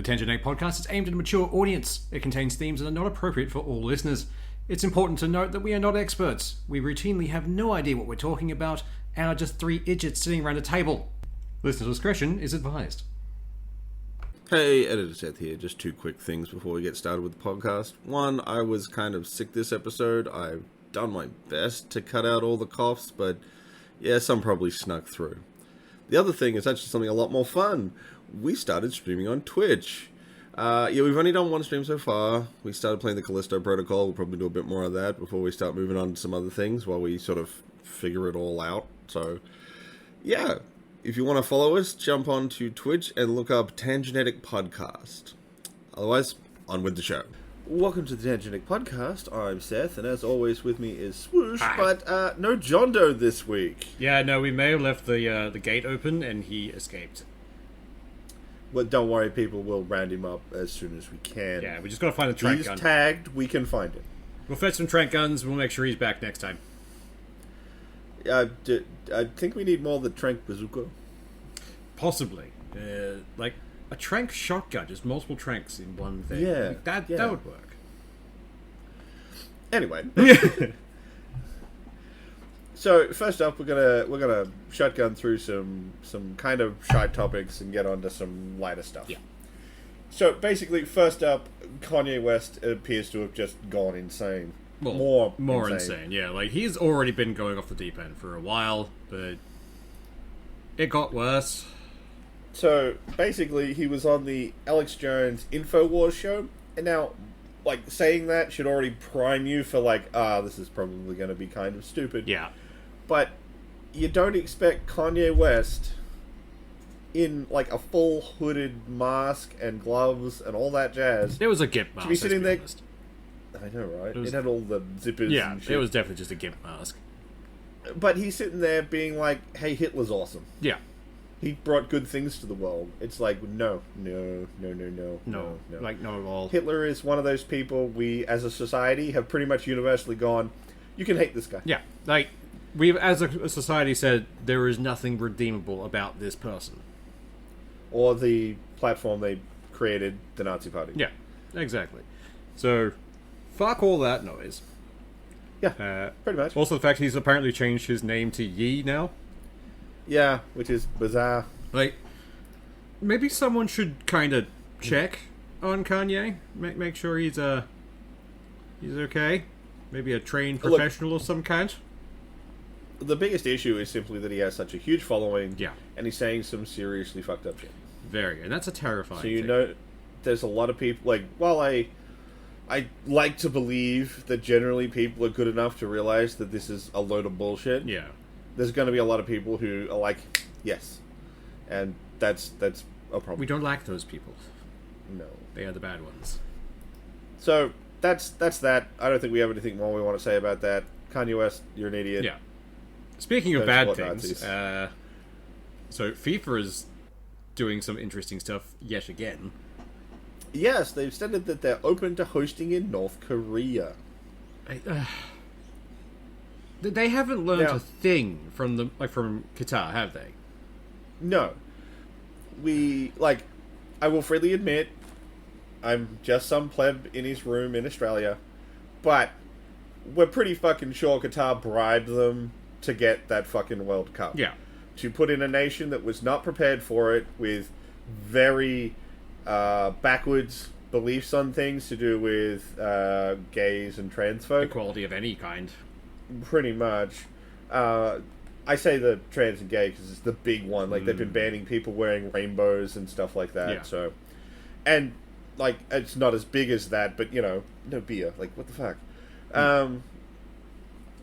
The Tangent Egg podcast is aimed at a mature audience. It contains themes that are not appropriate for all listeners. It's important to note that we are not experts. We routinely have no idea what we're talking about and are just three idiots sitting around a table. Listener discretion is advised. Hey, Editor Seth here. Just two quick things before we get started with the podcast. One, I was kind of sick this episode. I've done my best to cut out all the coughs, but yeah, some probably snuck through. The other thing is actually something a lot more fun. We started streaming on Twitch. We've only done one stream so far. We started playing the Callisto Protocol. We'll probably do a bit more of that before we start moving on to some other things while we sort of figure it all out. So, yeah. If you want to follow us, jump onto Twitch and look up Tangenetic Podcast. Otherwise, on with the show. Welcome to the Tangenetic Podcast. I'm Seth, and as always with me is Swoosh, Hi. but no John Doe this week. Yeah, no, we may have left the gate open and he escaped. But don't worry, people will round him up as soon as we can. Yeah, we just gotta find the trank He's gun. tagged, we can find him. We'll fetch some trank guns, we'll make sure he's back next time. I think we need more of the Trank Bazooka. Possibly. Like a trank shotgun, just multiple tranks in one thing. Yeah, Like, that yeah. would work. Anyway. So first up, we're gonna shotgun through some kind of shy topics and get onto some lighter stuff. Yeah. So basically, first up, Kanye West appears to have just gone insane. Well, more insane. Yeah, like he's already been going off the deep end for a while, but it got worse. So basically, he was on the Alex Jones InfoWars show, and now, like, saying that should already prime you for like, this is probably going to be kind of stupid. Yeah. But you don't expect Kanye West in like a full hooded mask and gloves and all that jazz. It was a gimp mask. To be sitting there. honest. I know, right? It was- It had all the zippers. Yeah, and shit. it was definitely just a gimp mask. But he's sitting there being like, "Hey, Hitler's awesome. Yeah. He brought good things to the world." It's like, no. No. Like, not at all. Hitler is one of those people we, as a society, have pretty much universally gone, you can hate this guy. Yeah. Like, we've, as a society, said there is nothing redeemable about this person. Or the platform they created, the Nazi Party. Yeah, exactly. So, fuck all that noise. Yeah, pretty much. Also, the fact he's apparently changed his name to Yee now. Yeah, which is bizarre. Like, maybe someone should kind of check on Kanye. Make sure he's okay. Maybe a trained Look, professional of some kind. the biggest issue is simply that he has such a huge following, Yeah. and he's saying some seriously fucked up shit. Very, and that's a terrifying So you thing. know, there's a lot of people, like, while I like to believe that generally people are good enough to realize that this is a load of bullshit, Yeah. there's going to be a lot of people who are like, yes. And that's a problem. We don't like those people. No. They are the bad ones. So, that's that. I don't think we have anything more we want to say about that. Kanye West, you're an idiot. Yeah. Speaking of Don't bad support things, Nazis. so FIFA is doing some interesting stuff yet again. Yes, they've stated that they're open to hosting in North Korea. They haven't learned Now- a thing from from Qatar, have they? No. I will freely admit, I'm just some pleb in his room in Australia, but we're pretty fucking sure Qatar bribed them to get that fucking World Cup. Yeah. To put in a nation that was not prepared for it, with very backwards beliefs on things to do with gays and trans folk. Equality of any kind. Pretty much. I say the trans and gay because it's the big one. Like, they've been banning people wearing rainbows and stuff like that. Yeah. So, and, like, it's not as big as that, but, you know, no beer. Like, what the fuck?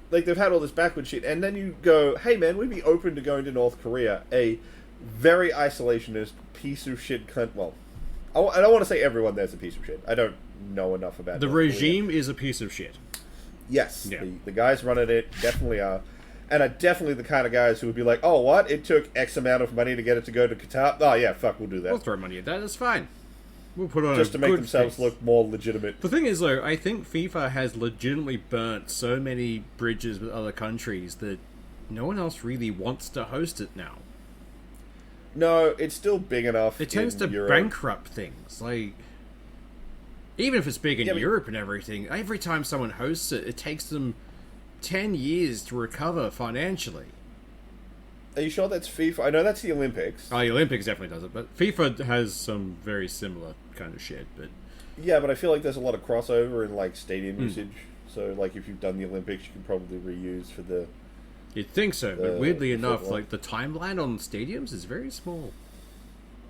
Like, they've had all this backward shit, and then you go, hey, man, we'd be open to going to North Korea, a very isolationist piece of shit cunt. Well, I don't want to say everyone there's a piece of shit. I don't know enough about The North Korea. regime is a piece of shit. Yes, Yeah. the guys running it definitely are. And are definitely the kind of guys who would be like, oh, what? It took X amount of money to get it to go to Qatar? Oh, yeah, fuck, we'll do that. We'll throw money at that, that's fine. We'll put on Just a to make good themselves face. look more legitimate. The thing is, though, I think FIFA has legitimately burnt so many bridges with other countries that no one else really wants to host it now. No, it's still big enough. It tends to Europe. bankrupt things. Like, even if it's big in Europe and everything, every time someone hosts it, it takes them 10 years to recover financially. Are you sure that's FIFA? I know that's the Olympics. Oh, the Olympics definitely does it, but FIFA has some very similar kind of shit. But yeah, but I feel like there's a lot of crossover in like stadium usage. So, like, if you've done the Olympics, you can probably reuse for the. You'd think so, but weirdly enough, football. like the timeline on stadiums is very small.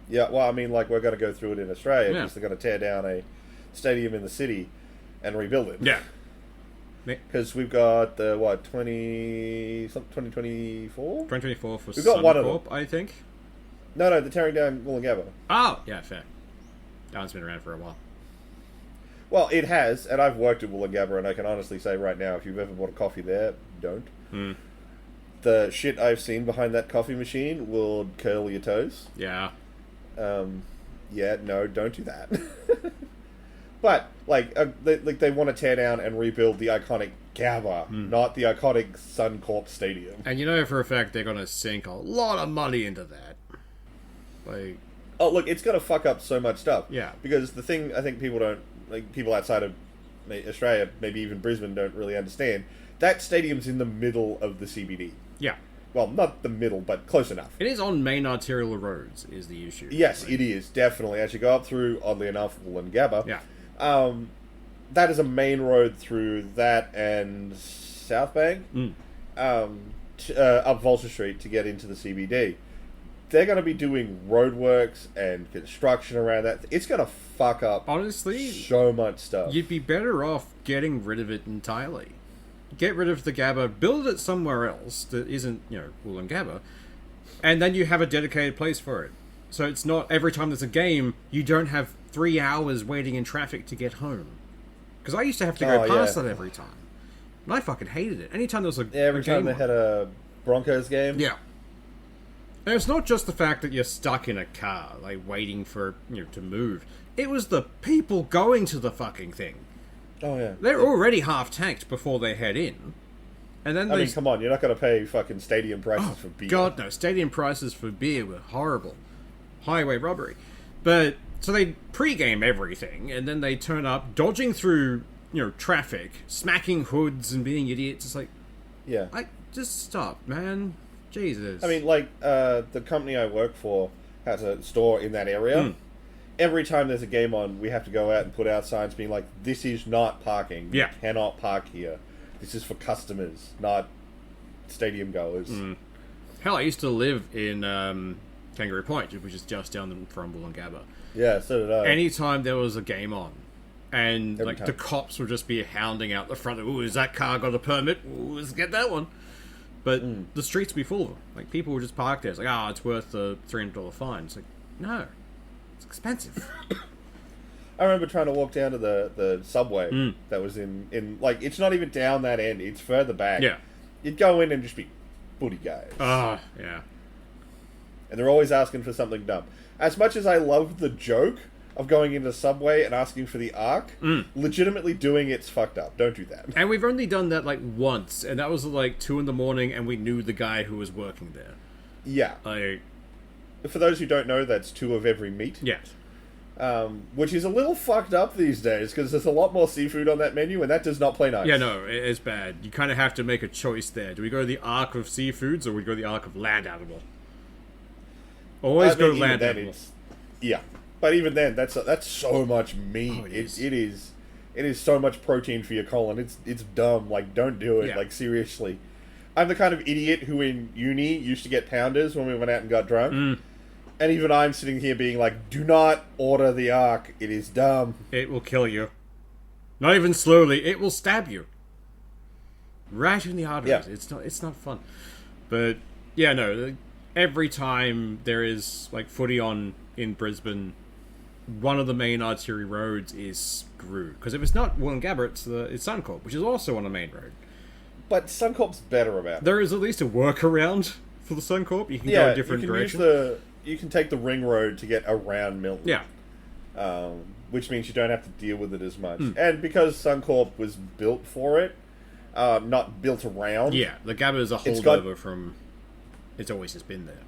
Yeah, well, I mean, like, we're going to go through it in Australia because they're going to tear down a stadium in the city and rebuild it. Yeah. Because we've got the, 2024? 2024 for We've got one of them. Suncorp, I think. No, they're tearing down Wollongabba. Oh, yeah, fair. That one's been around for a while. Well, it has, and I've worked at Wollongabba, and I can honestly say right now, if you've ever bought a coffee there, don't. The shit I've seen behind that coffee machine will curl your toes. Yeah. Yeah, no, don't do that. But, they want to tear down and rebuild the iconic Gabba, not the iconic Suncorp Stadium. And you know for a fact they're going to sink a lot of money into that. Like... Oh, look, it's going to fuck up so much stuff. Yeah. Because the thing I think people don't, like, people outside of Australia, maybe even Brisbane, don't really understand, that stadium's in the middle of the CBD. Yeah. Well, not the middle, but close enough. It is on main arterial roads, is the issue. Yes, it is, definitely. As you go up through, oddly enough, Wollongabba. Yeah. That is a main road through that and South Bank, up Volta Street to get into the CBD. They're going to be doing roadworks and construction around that. It's going to fuck up honestly so much stuff. You'd be better off getting rid of it entirely. Get rid of the Gabba, build it somewhere else that isn't, Wollongabba, and then you have a dedicated place for it. So it's not every time there's a game, you don't have 3 hours waiting in traffic to get home. Because I used to have to go past that every time. And I fucking hated it. Anytime there was every time they had a Broncos game. Yeah. And it's not just the fact that you're stuck in a car, like, waiting for, to move. It was the people going to the fucking thing. Oh, yeah. They're already half-tanked before they head in. And then I mean, come on, you're not going to pay fucking stadium prices for beer. God, no. Stadium prices for beer were horrible. Highway robbery. But, so they pre-game everything, and then they turn up, dodging through, traffic, smacking hoods and being idiots. It's like, yeah. Just stop, man. Jesus. I mean, the company I work for has a store in that area. Every time there's a game on, we have to go out and put out signs being like, this is not parking. You cannot park here. This is for customers, not stadium goers. Hell, I used to live in Kangaroo Point, which is just down from Wollongabba. Yeah, so did I. Anytime there was a game on, and the cops would just be hounding out the front. Ooh, has that car got a permit? Ooh, let's get that one. But the streets would be full of them. Like, people would just park there. It's like, it's worth the $300 fine. It's like, no. It's expensive. I remember trying to walk down to the subway that was in it's not even down that end. It's further back. Yeah. You'd go in and just be booty guys. Yeah. And they're always asking for something dumb. As much as I love the joke of going into Subway and asking for the Arc, legitimately doing it's fucked up. Don't do that. And we've only done that, once, and that was, 2 in the morning, and we knew the guy who was working there. Yeah. For those who don't know, that's 2 of every meat. Yes. Which is a little fucked up these days, because there's a lot more seafood on that menu, and that does not play nice. Yeah, no, it's bad. You kind of have to make a choice there. Do we go to the Arc of Seafoods, or we go to the Arc of Land Animal? Always go Land Animal. Yeah. But even then, that's so much meat. It is so much protein for your colon. It's dumb. Don't do it. Yeah. Seriously. I'm the kind of idiot who in uni used to get pounders when we went out and got drunk. And even I'm sitting here being like, do not order the Arc. It is dumb. It will kill you. Not even slowly. It will stab you. Right in the arteries. Yeah. It's not fun. But, yeah, no. Every time there is, footy on in Brisbane, one of the main artery roads is screwed. Because if it's not Wollongabba, it's Suncorp, which is also on a main road. But Suncorp's better about it. There is at least a workaround for the Suncorp. You can go a different direction. You can take the ring road to get around Milton. Yeah. Which means you don't have to deal with it as much. And because Suncorp was built for it, not built around. Yeah, the Gabba is a holdover from... It's always just been there.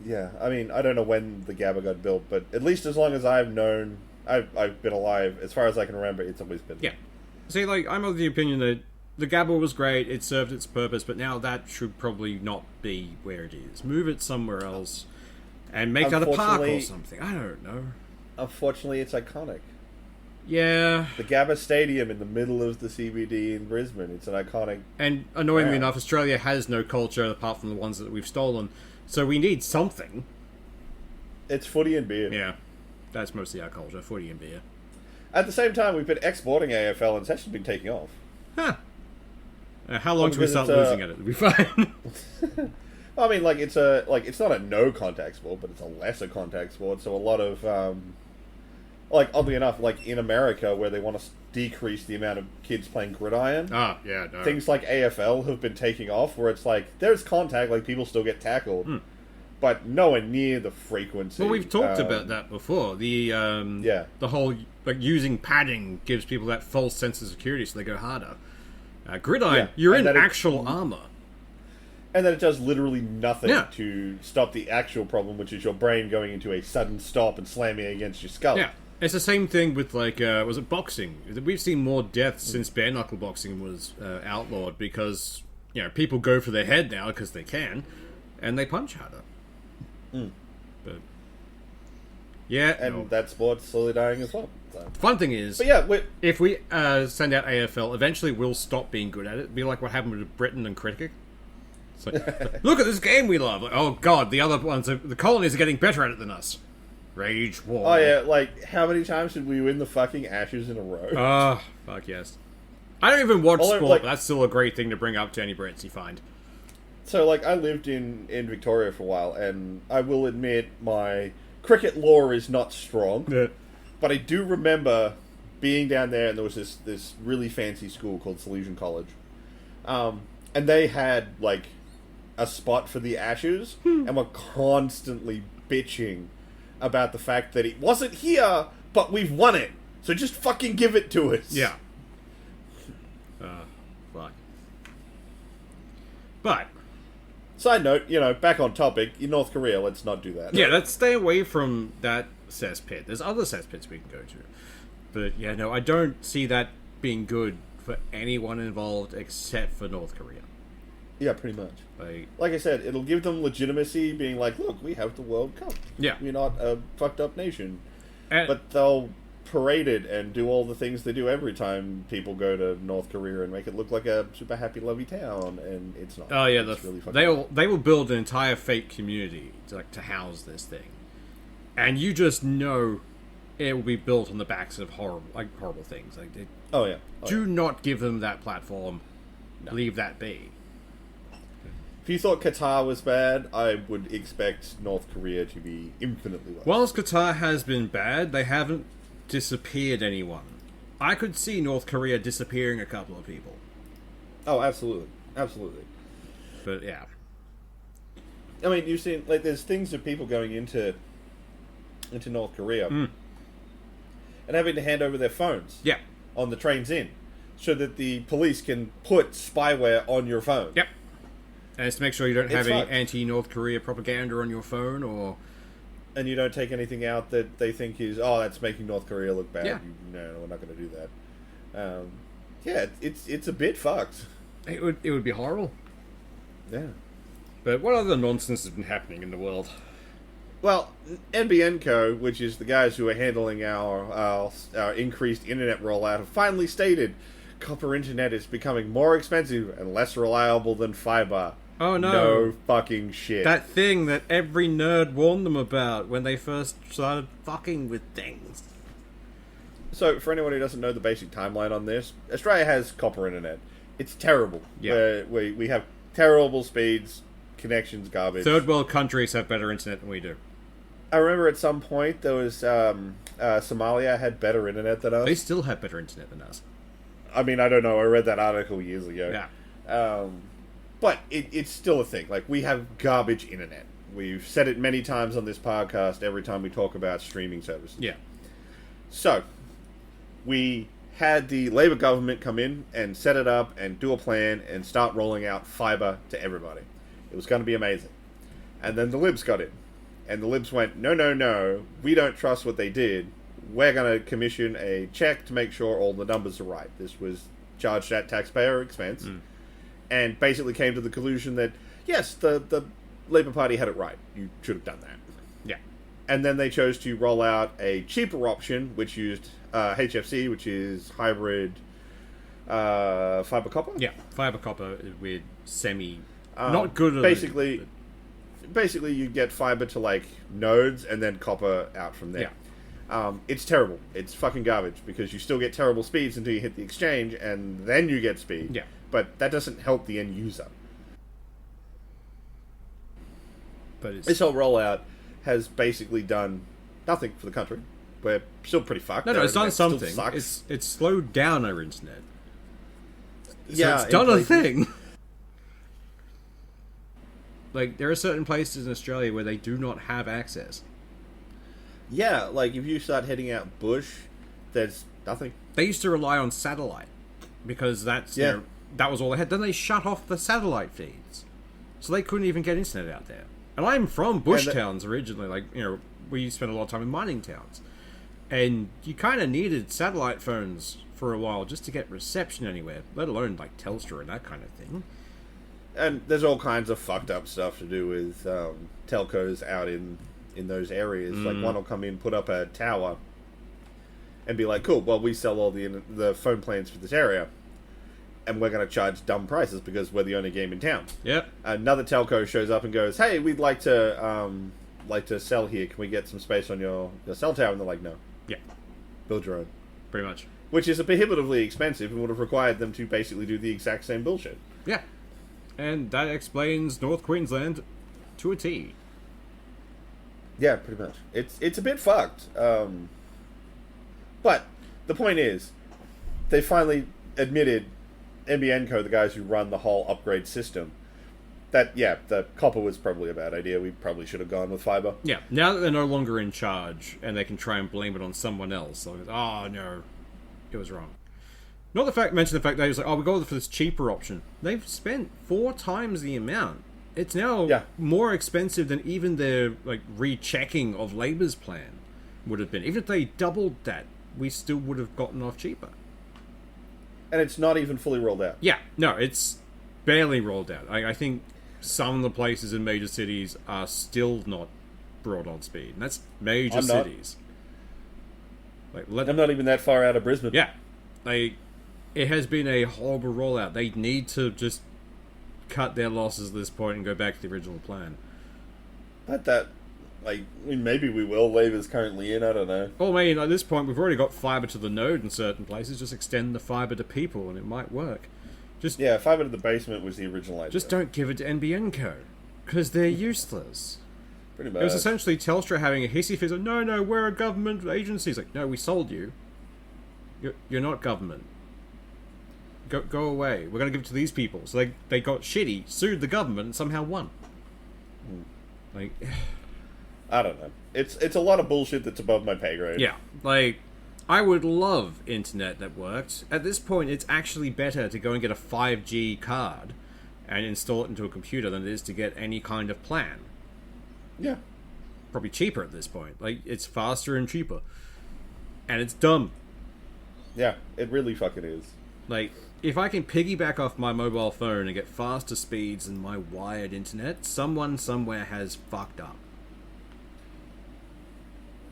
Yeah, I mean, I don't know when the GABA got built, but at least as long as I've known, I've been alive, as far as I can remember, it's always been. Yeah. See, like, I'm of the opinion that the GABA was great, it served its purpose, but now that should probably not be where it is. Move it somewhere else, and make that a park or something. I don't know. Unfortunately, it's iconic. Yeah. The GABA Stadium in the middle of the CBD in Brisbane, it's an iconic... And annoyingly enough, Australia has no culture apart from the ones that we've stolen, so we need something. It's footy and beer. Yeah. That's mostly our culture, footy and beer. At the same time, we've been exporting AFL and it's actually been taking off. Huh. How long till we start losing at it? It'll be fine. I mean, like, it's not a no contact sport, but it's a lesser contact sport, so a lot of, like, oddly enough, like, in America, where they want to decrease the amount of kids playing gridiron, yeah, no. things like AFL have been taking off, where it's like, there's contact, like, people still get tackled, but nowhere near the frequency. Well, we've talked about that before. The whole, like, using padding gives people that false sense of security, so they go harder. Gridiron, you're in actual armor. And then it does literally nothing to stop the actual problem, which is your brain going into a sudden stop and slamming against your skull. Yeah. It's the same thing with, like, was it boxing? We've seen more deaths since bare knuckle boxing was outlawed because, you know, people go for their head now because they can, and they punch harder. But, yeah. And that sport's slowly dying as well. So. The fun thing is, if we send out AFL, eventually we'll stop being good at it. It'll be like what happened with Britain and cricket. It's like, look at this game we love. Like, oh god, the other ones, the colonies are getting better at it than us. Rage war. Oh yeah, like how many times did we win the fucking Ashes in a row? Oh, fuck yes. I don't even watch sport, but that's still a great thing to bring up to any Brits you find. So, like, I lived in Victoria for a while, and I will admit my cricket lore is not strong. Yeah. But I do remember being down there, and there was this really fancy school called Salesian College. And they had, like, a spot for the Ashes, and were constantly bitching about the fact that it wasn't here, but we've won it. So just fucking give it to us. Yeah. Fuck. But... Side note, you know, back on topic, in North Korea, let's not do that. Yeah, let's stay away from that cesspit. There's other cesspits we can go to. But, yeah, no, I don't see that being good for anyone involved except for North Korea. Yeah, pretty much. Like I said, it'll give them legitimacy, being like, look, we have the World Cup. Yeah. We're not a fucked up nation. But they'll parade it and do all the things they do every time people go to North Korea and make it look like a super happy, lovely town, and it's not. Oh, yeah, it's really they will build an entire fake community to house this thing. And you just know it will be built on the backs of horrible things. Do not give them that platform. No. Leave that be. If you thought Qatar was bad, I would expect North Korea to be infinitely worse. Whilst Qatar has been bad, they haven't disappeared anyone. I could see North Korea disappearing a couple of people. Oh, absolutely. Absolutely. But, yeah. I mean, you've seen, like, there's things of people going into North Korea and having to hand over their phones on the trains in so that the police can put spyware on your phone. Yep. And it's to make sure you don't have any anti-North Korea propaganda on your phone, and you don't take anything out that they think is, that's making North Korea look bad. Yeah. No, we're not going to do that. It's a bit fucked. It would be horrible. Yeah. But what other nonsense has been happening in the world? Well, NBN Co., which is the guys who are handling our increased internet rollout, have finally stated copper internet is becoming more expensive and less reliable than fiber. Oh no. No fucking shit. That thing that every nerd warned them about when they first started fucking with things. So, for anyone who doesn't know the basic timeline on this, Australia has copper internet. It's terrible. Yeah. We have terrible speeds, connections garbage. Third world countries have better internet than we do. I remember at some point there was Somalia had better internet than us. They still have better internet than us. I mean, I don't know. I read that article years ago. Yeah. But it's still a thing. Like, we have garbage internet. We've said it many times on this podcast every time we talk about streaming services. Yeah. So, we had the Labour government come in and set it up and do a plan and start rolling out fibre to everybody. It was going to be amazing. And then the Libs got in. And the libs went, no, we don't trust what they did. We're going to commission a check to make sure all the numbers are right. This was charged at taxpayer expense. And basically came to the conclusion that, yes, the Labour Party had it right. You should have done that. Yeah. And then they chose to roll out a cheaper option, which used HFC, which is hybrid fiber copper. Yeah, fiber copper with semi... not good at it. Basically, you get fiber to, like, nodes and then copper out from there. Yeah. It's terrible. It's fucking garbage because you still get terrible speeds until you hit the exchange and then you get speed. Yeah. But that doesn't help the end user. But this whole rollout has basically done nothing for the country. We're still pretty fucked. No, it's done something. It's slowed down our internet. So it's done a thing. Like, there are certain places in Australia where they do not have access. Yeah, like, if you start heading out bush, there's nothing. They used to rely on satellite, because that was all they had. Then they shut off the satellite feeds. So they couldn't even get internet out there. And I'm from bush towns originally. Like, we spent a lot of time in mining towns. And you kind of needed satellite phones for a while just to get reception anywhere, let alone, like, Telstra and that kind of thing. And there's all kinds of fucked up stuff to do with telcos out in those areas. Like, one will come in, put up a tower, and be like, cool, well, we sell all the phone plans for this area, and we're going to charge dumb prices because we're the only game in town. Yep. Another telco shows up and goes, hey, we'd like to sell here. Can we get some space on your cell tower? And they're like, no. Yeah. Build your own. Pretty much. Which is prohibitively expensive and would have required them to basically do the exact same bullshit. Yeah. And that explains North Queensland to a T. Yeah, pretty much. It's a bit fucked. But the point is, they finally admitted, NBN Co, the guys who run the whole upgrade system, that, the copper was probably a bad idea. We probably should have gone with fiber. Yeah, now that they're no longer in charge, and they can try and blame it on someone else. Like, oh, no, it was wrong. Not mention the fact that he was like, oh, we go for this cheaper option. They've spent 4 times the amount. It's now more expensive than even their, like, rechecking of Labour's plan would have been. Even if they doubled that, we still would have gotten off cheaper. And it's not even fully rolled out. Yeah, no, it's barely rolled out. I think some of the places in major cities are still not brought on speed. And that's major cities. Like, I'm not even that far out of Brisbane. Yeah. It has been a horrible rollout. They need to just cut their losses at this point and go back to the original plan. But maybe we will. Labour's currently in, I don't know. Well, I mean, at this point, we've already got fibre to the node in certain places. Just extend the fibre to people and it might work. Fibre to the basement was the original idea. Just don't give it to NBN Co, because they're useless. Pretty bad. It was essentially Telstra having a hissy fit of, no, we're a government agency. It's like, no, we sold you. You're not government. Go away. We're going to give it to these people. So they got shitty, sued the government, and somehow won. Like, I don't know. It's a lot of bullshit that's above my pay grade. Yeah. Like, I would love internet that worked. At this point, it's actually better to go and get a 5G card and install it into a computer than it is to get any kind of plan. Yeah. Probably cheaper at this point. Like, it's faster and cheaper. And it's dumb. Yeah, it really fucking is. Like, if I can piggyback off my mobile phone and get faster speeds than my wired internet, someone somewhere has fucked up.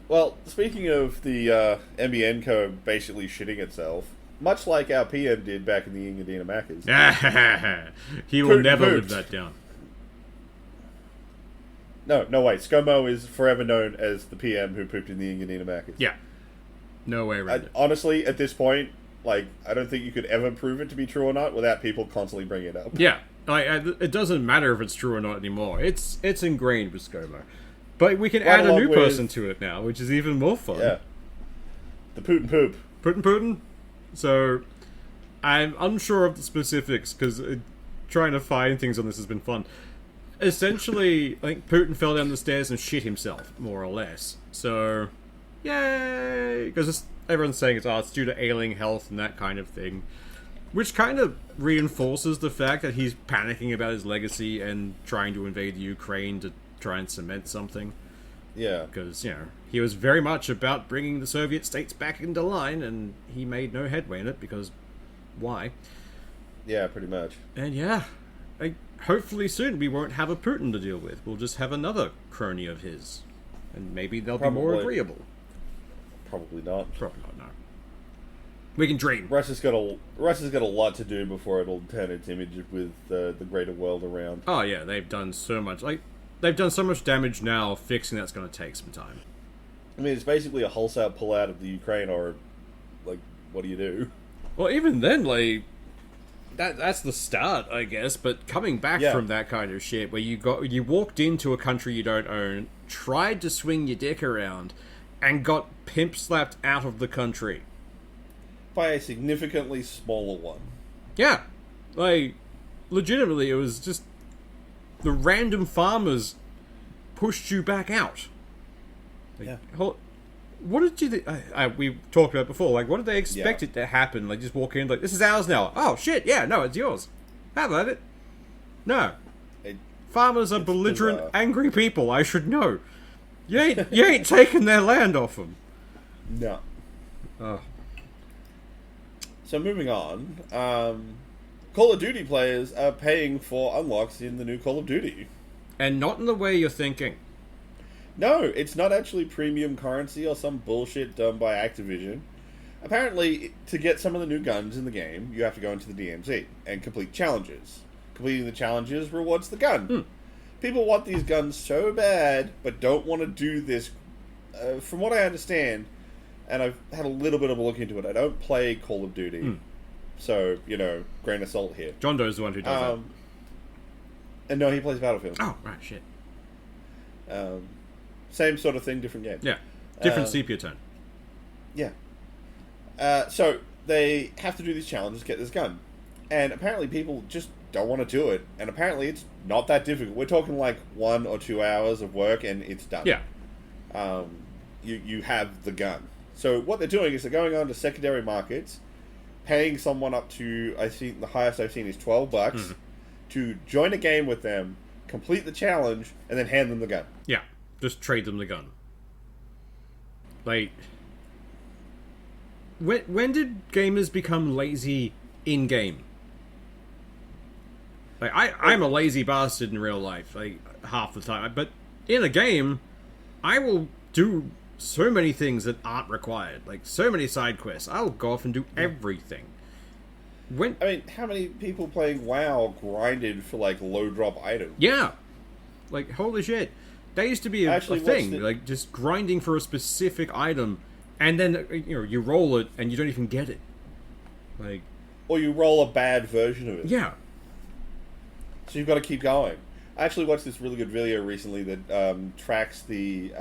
Well, speaking of the NBN Co basically shitting itself, much like our PM did back in the Engadina Maccas. He will never live that down. No way. ScoMo is forever known as the PM who pooped in the Engadina Maccas. Yeah. No way around it. Honestly, at this point, I don't think you could ever prove it to be true or not without people constantly bringing it up. Yeah. It doesn't matter if it's true or not anymore. It's ingrained with ScoMo. But we can add a new person to it now, which is even more fun. Yeah. The Putin Poop. Putin. So, I'm unsure of the specifics, because trying to find things on this has been fun. Essentially, I think Putin fell down the stairs and shit himself, more or less. So, yay! Because everyone's saying it's due to ailing health and that kind of thing. Which kind of reinforces the fact that he's panicking about his legacy and trying to invade the Ukraine to try and cement something. Yeah. Because, he was very much about bringing the Soviet states back into line, and he made no headway in it, because why? Yeah, pretty much. And hopefully soon we won't have a Putin to deal with. We'll just have another crony of his. And maybe they'll be more agreeable. Probably not. Probably not, no. We can dream. Russia's got a lot to do before it'll turn its image with the greater world around. Oh yeah, they've done so much. They've done so much damage now. Fixing that's going to take some time. I mean, it's basically a wholesale pullout of the Ukraine, or what do you do? Well, even then, that's the start, I guess. But coming back from that kind of shit, where you walked into a country you don't own, tried to swing your dick around, and got pimp slapped out of the country by a significantly smaller one. Yeah, legitimately, it was just the random farmers pushed you back out. What did you think? We talked about it before. What did they expect it to happen? Just walk in, this is ours now. Oh shit! Yeah, no, it's yours. Have at it. No, farmers are belligerent, angry people. I should know. You ain't taking their land off them. No. Oh. So moving on, Call of Duty players are paying for unlocks in the new Call of Duty. And not in the way you're thinking. No, it's not actually premium currency or some bullshit done by Activision. Apparently, to get some of the new guns in the game, you have to go into the DMZ and complete challenges. Completing the challenges rewards the gun. People want these guns so bad, but don't want to do this. From what I understand, and I've had a little bit of a look into it, I don't play Call of Duty. So, grain of salt here. John Doe's the one who does that. And no, he plays Battlefield. Oh, right, shit. Same sort of thing, different game. Yeah. Different sepia tone. Yeah. So, they have to do these challenges, get this gun. And apparently people just don't want to do it. And apparently it's not that difficult. We're talking 1 or 2 hours of work and it's done. Yeah. You have the gun. So what they're doing is they're going on to secondary markets, paying someone up to, I think the highest I've seen is $12 to join a game with them, complete the challenge, and then hand them the gun. Yeah, just trade them the gun. When did gamers become lazy in-game? I'm a lazy bastard in real life, half the time. But in a game, I will do so many things that aren't required. So many side quests. I'll go off and do everything. How many people playing WoW grinded for, low drop items? Yeah. Holy shit. That used to be a thing. Just grinding for a specific item, and then, you roll it, and you don't even get it. Or you roll a bad version of it. Yeah. So you've got to keep going. I actually watched this really good video recently that tracks the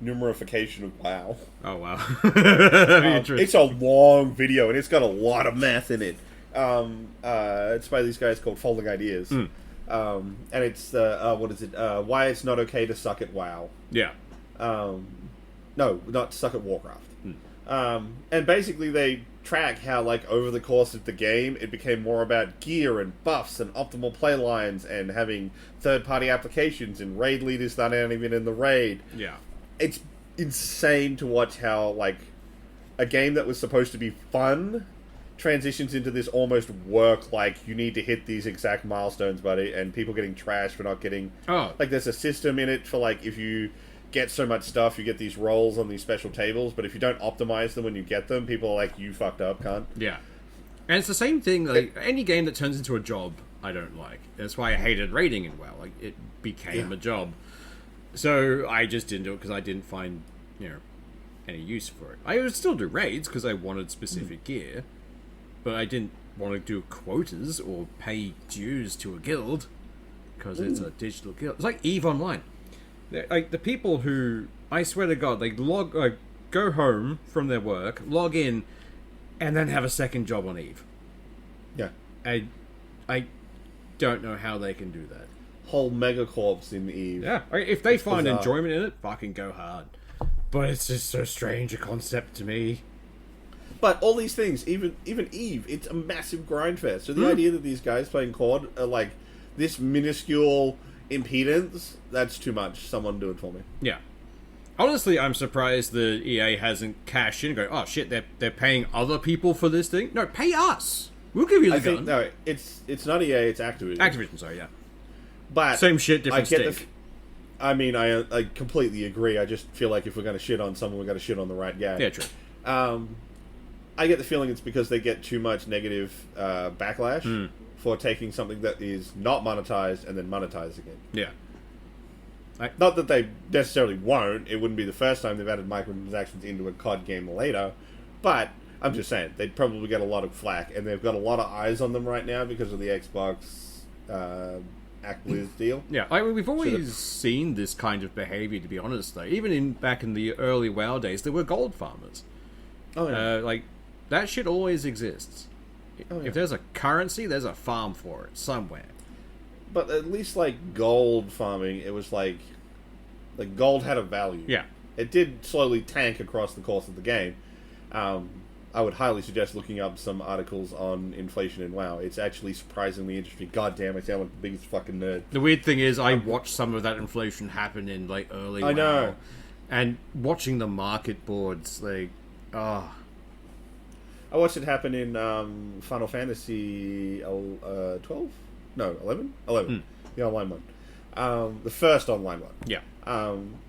numerification of WoW. Oh, wow. It's a long video, and it's got a lot of math in it. It's by these guys called Folding Ideas. And it's, why it's not okay to suck at WoW. Yeah. No, not suck at Warcraft. And basically they track how, over the course of the game, it became more about gear and buffs and optimal play lines and having third-party applications and raid leaders that aren't even in the raid. Yeah. It's insane to watch how, a game that was supposed to be fun transitions into this almost work, you need to hit these exact milestones, buddy, and people getting trashed for not getting... Oh. There's a system in it for, if you get so much stuff, you get these rolls on these special tables, but if you don't optimize them when you get them, people are you fucked up, cunt. Yeah. And it's the same thing, any game that turns into a job, I don't like. That's why I hated raiding in WoW. It became a job. So I just didn't do it because I didn't find, any use for it. I would still do raids because I wanted specific gear, but I didn't want to do quotas or pay dues to a guild because it's a digital guild. It's like EVE Online. The people who, I swear to God, go home from their work, log in, and then have a second job on EVE. Yeah. I don't know how they can do that. Whole megacorps in EVE. Yeah, if they find enjoyment in it, fucking go hard. But it's just so strange a concept to me. But all these things, even EVE, it's a massive grind fest. So the idea that these guys playing COD are this minuscule impedance, that's too much. Someone do it for me. Yeah. Honestly, I'm surprised the EA hasn't cashed in and go, oh shit, they're paying other people for this thing? No, pay us. We'll give you the gun. No, it's not EA, it's Activision. Activision, sorry, yeah. But same shit, different stick. I completely agree. I just feel like if we're going to shit on someone, we're going to shit on the right guy. Yeah, true. I get the feeling it's because they get too much negative backlash for taking something that is not monetized and then monetizing it. Yeah. Not that they necessarily won't. It wouldn't be the first time they've added microtransactions into a COD game later. But I'm just saying, they'd probably get a lot of flack. And they've got a lot of eyes on them right now because of the Xbox Activision deal. Yeah, we've always seen this kind of behavior, to be honest, though. Even back in the early WoW days, there were gold farmers. Oh, yeah. That shit always exists. Oh, yeah. If there's a currency, there's a farm for it somewhere. But at least, gold farming, it was gold had a value. Yeah. It did slowly tank across the course of the game. I would highly suggest looking up some articles on inflation in WoW. It's actually surprisingly interesting. God damn, I sound like the biggest fucking nerd. The weird thing is, I watched some of that inflation happen in, early WoW. I know. And watching the market boards, I watched it happen in Final Fantasy 12? No, 11? 11. The online one. The first online one. Yeah.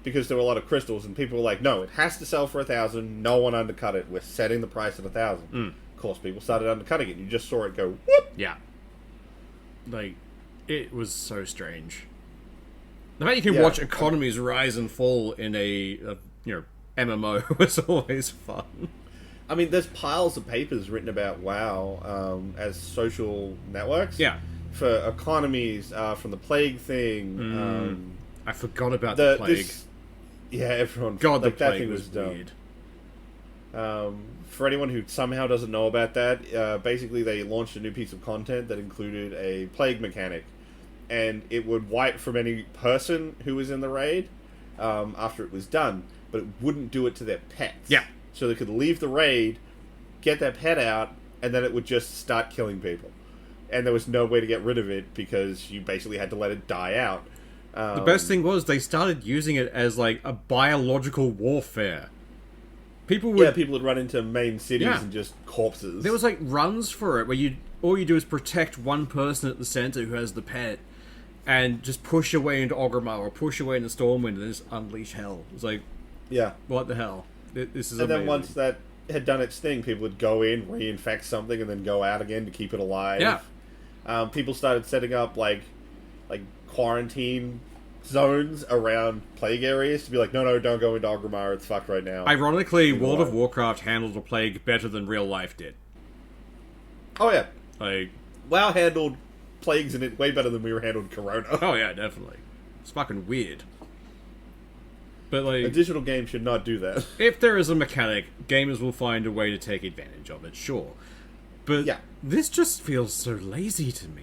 Because there were a lot of crystals, and people were like, no, it has to sell for 1,000. No one undercut it. We're setting the price at 1,000. Of course, people started undercutting it. You just saw it go, whoop! Yeah. It was so strange. The fact you can watch economies rise and fall in a MMO was always fun. I mean, there's piles of papers written about WoW as social networks. Yeah. For economies, from the plague thing. I forgot about the plague. Everyone. God, the that plague thing was weird. For anyone who somehow doesn't know about that, basically they launched a new piece of content that included a plague mechanic. And it would wipe from any person who was in the raid after it was done, but it wouldn't do it to their pets. Yeah. So they could leave the raid, get their pet out, and then it would just start killing people. And there was no way to get rid of it because you basically had to let it die out. The best thing was they started using it as a biological warfare. People would run into main cities and just corpses. There was runs for it where all you do is protect one person at the center who has the pet, and just push away into Orgrimmar or push away into Stormwind and just unleash hell. It's what the hell? This is amazing. Then once that had done its thing, people would go in, reinfect something, and then go out again to keep it alive. Yeah. People started setting up quarantine zones around plague areas to be no, don't go into Orgrimmar, it's fucked right now. Ironically, World of Warcraft handled the plague better than real life did. Oh yeah. WoW handled plagues in it way better than we were handled Corona. Oh yeah, definitely. It's fucking weird. But a digital game should not do that. If there is a mechanic, gamers will find a way to take advantage of it, sure. But this just feels so lazy to me.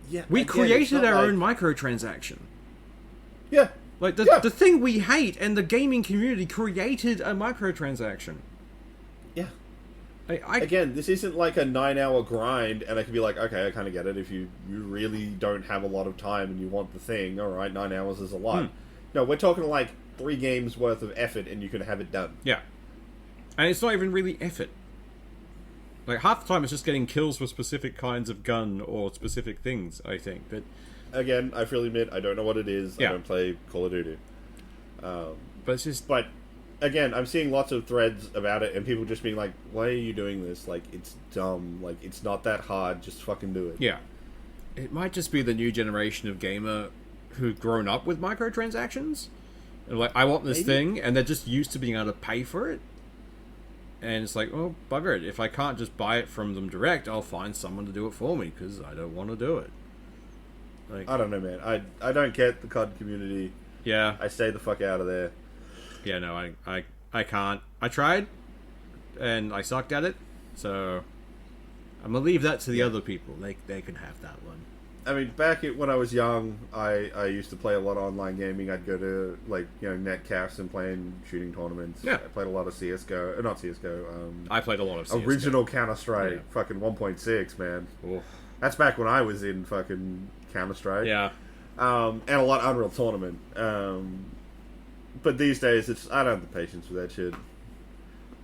Yeah, we created our own microtransaction. Yeah. The thing we hate, and the gaming community created a microtransaction. Yeah. Again, this isn't a 9-hour grind, and I can be okay, I kind of get it. If you really don't have a lot of time and you want the thing, alright, 9 hours is a lot. No, we're talking 3 games worth of effort, and you can have it done. Yeah. And it's not even really effort. Half the time it's just getting kills with specific kinds of gun or specific things, I think. But again, I freely admit, I don't know what it is. Yeah. I don't play Call of Duty. But it's just... But, again, I'm seeing lots of threads about it, and people just being why are you doing this? It's dumb. It's not that hard. Just fucking do it. Yeah. It might just be the new generation of gamer who've grown up with microtransactions. And I want this thing, and they're just used to being able to pay for it. And it's oh, bugger it. If I can't just buy it from them direct, I'll find someone to do it for me, because I don't want to do it. I don't know, man. I don't get the COD community. Yeah. I stay the fuck out of there. Yeah, no, I can't. I tried, and I sucked at it, so I'm going to leave that to the other people. They can have that one. I mean, when I was young, I used to play a lot of online gaming. I'd go to, netcafes and play in shooting tournaments. Yeah. I played a lot of CSGO. Not CSGO. I played a lot of CSGO. Original Counter-Strike. Yeah. Fucking 1.6, man. Oof. That's back when I was in fucking Counter-Strike. Yeah. and a lot of Unreal Tournament. But these days, I don't have the patience for that shit.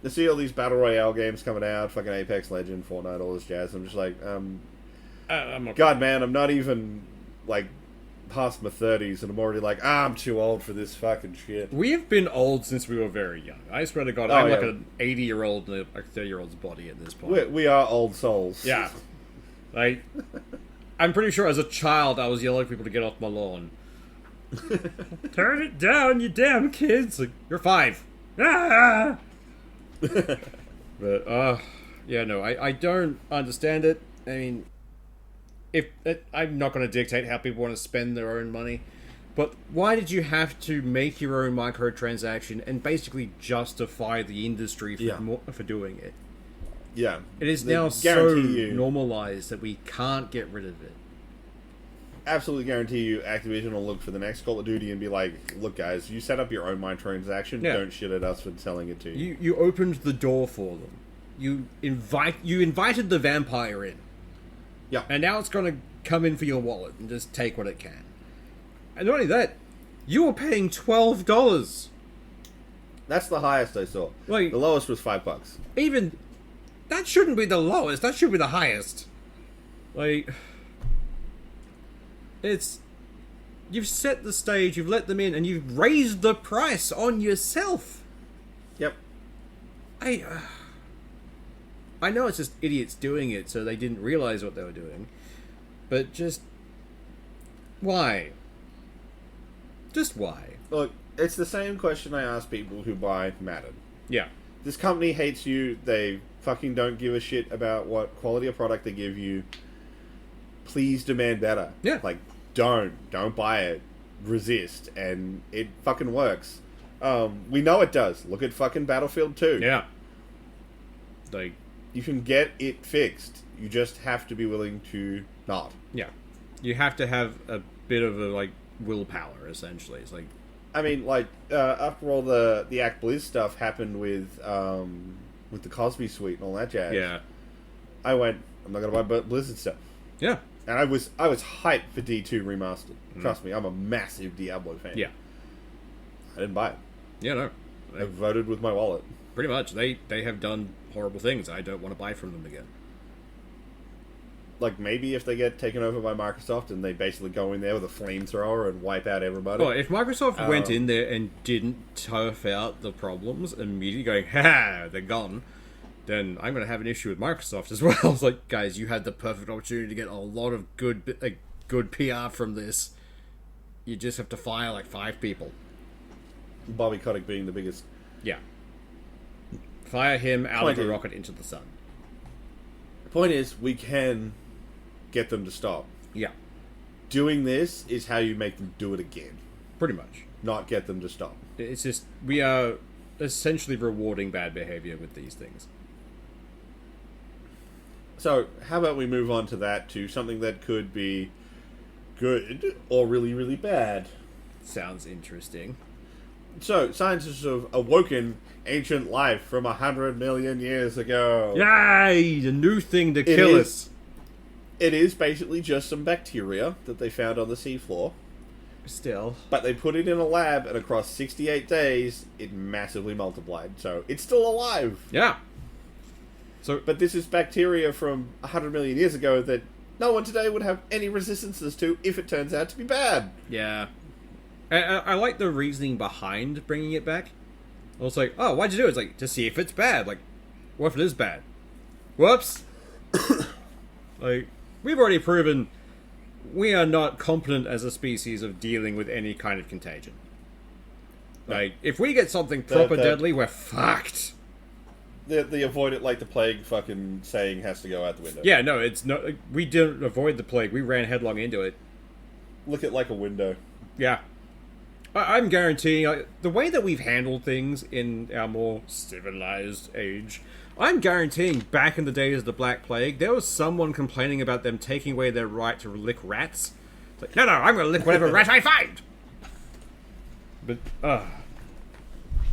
To see all these Battle Royale games coming out, fucking Apex Legend, Fortnite, all this jazz, I'm just like, God, man, I'm not even, like, past my 30s, and I'm already like, I'm too old for this fucking shit. We have been old since we were very young. I swear to God, I'm like an 80-year-old in a 30-year-old's body at this point. We are old souls. Yeah. Like, I'm pretty sure as a child I was yelling at people to get off my lawn. Turn it down, you damn kids! Like, you're 5. Ah! But, yeah, no, I don't understand it. I mean, I'm not going to dictate how people want to spend their own money, but why did you have to make your own microtransaction and basically justify the industry for doing it? Yeah. It is now so normalized that we can't get rid of it. Absolutely guarantee you Activision will look for the next Call of Duty and be like, look guys, you set up your own microtransaction, don't shit at us for selling it to you. You opened the door for them. You invited the vampire in. Yeah. And now it's going to come in for your wallet and just take what it can. And not only that, you were paying $12. That's the highest I saw. Like, the lowest was $5. Even that shouldn't be the lowest. That should be the highest. Like, you've set the stage, you've let them in, and you've raised the price on yourself. Yep. I know it's just idiots doing it, so they didn't realize what they were doing. But just... why? Just why? Look, it's the same question I ask people who buy Madden. Yeah. This company hates you, they fucking don't give a shit about what quality of product they give you. Please demand better. Yeah. Like, don't buy it. Resist. And it fucking works. We know it does. Look at fucking Battlefield 2. Yeah. Like... you can get it fixed. You just have to be willing to not. Yeah. You have to have a bit of a, like, willpower, essentially. It's like... I mean, like, after all the Act Blizz stuff happened with the Cosby Suite and all that jazz. Yeah. I went, I'm not going to buy Blizzard stuff. Yeah. And I was hyped for D2 Remastered. Trust me, I'm a massive Diablo fan. Yeah. I didn't buy it. Yeah, no. I voted with my wallet. Pretty much. They have done horrible things. I don't want to buy from them again. Like, maybe if they get taken over by Microsoft and they basically go in there with a flamethrower and wipe out everybody. Well, if Microsoft went in there and didn't turf out the problems, immediately going, ha, they're gone, then I'm going to have an issue with Microsoft as well. It's like, guys, you had the perfect opportunity to get a lot of good PR from this. You just have to fire like 5 people. Bobby Kotick being the biggest. Yeah. Fire him out of the rocket into the sun. The point is, we can get them to stop. Yeah. Doing this is how you make them do it again. Pretty much. Not get them to stop. It's just, we are essentially rewarding bad behavior with these things. So, how about we move on to that, to something that could be good or really, really bad. Sounds interesting. So, scientists have awoken ancient life from 100 million years ago. Yay! The new thing to kill us. It is basically just some bacteria that they found on the seafloor. Still. But they put it in a lab, and across 68 days, it massively multiplied. So, it's still alive. Yeah. But this is bacteria from 100 million years ago that no one today would have any resistances to if it turns out to be bad. Yeah. I like the reasoning behind bringing it back. I was like, oh, why'd you do it? It's like, to see if it's bad. Like, what if it is bad? Whoops. Like, we've already proven we are not competent as a species of dealing with any kind of contagion. Like, if we get something proper deadly, we're fucked. The avoid it like the plague fucking saying has to go out the window. Yeah, no, it's not. We didn't avoid the plague. We ran headlong into it. Look at like a window. Yeah. I'm guaranteeing, the way that we've handled things in our more civilized age, I'm guaranteeing back in the days of the Black Plague, there was someone complaining about them taking away their right to lick rats. It's like, no, I'm going to lick whatever rat I find! But,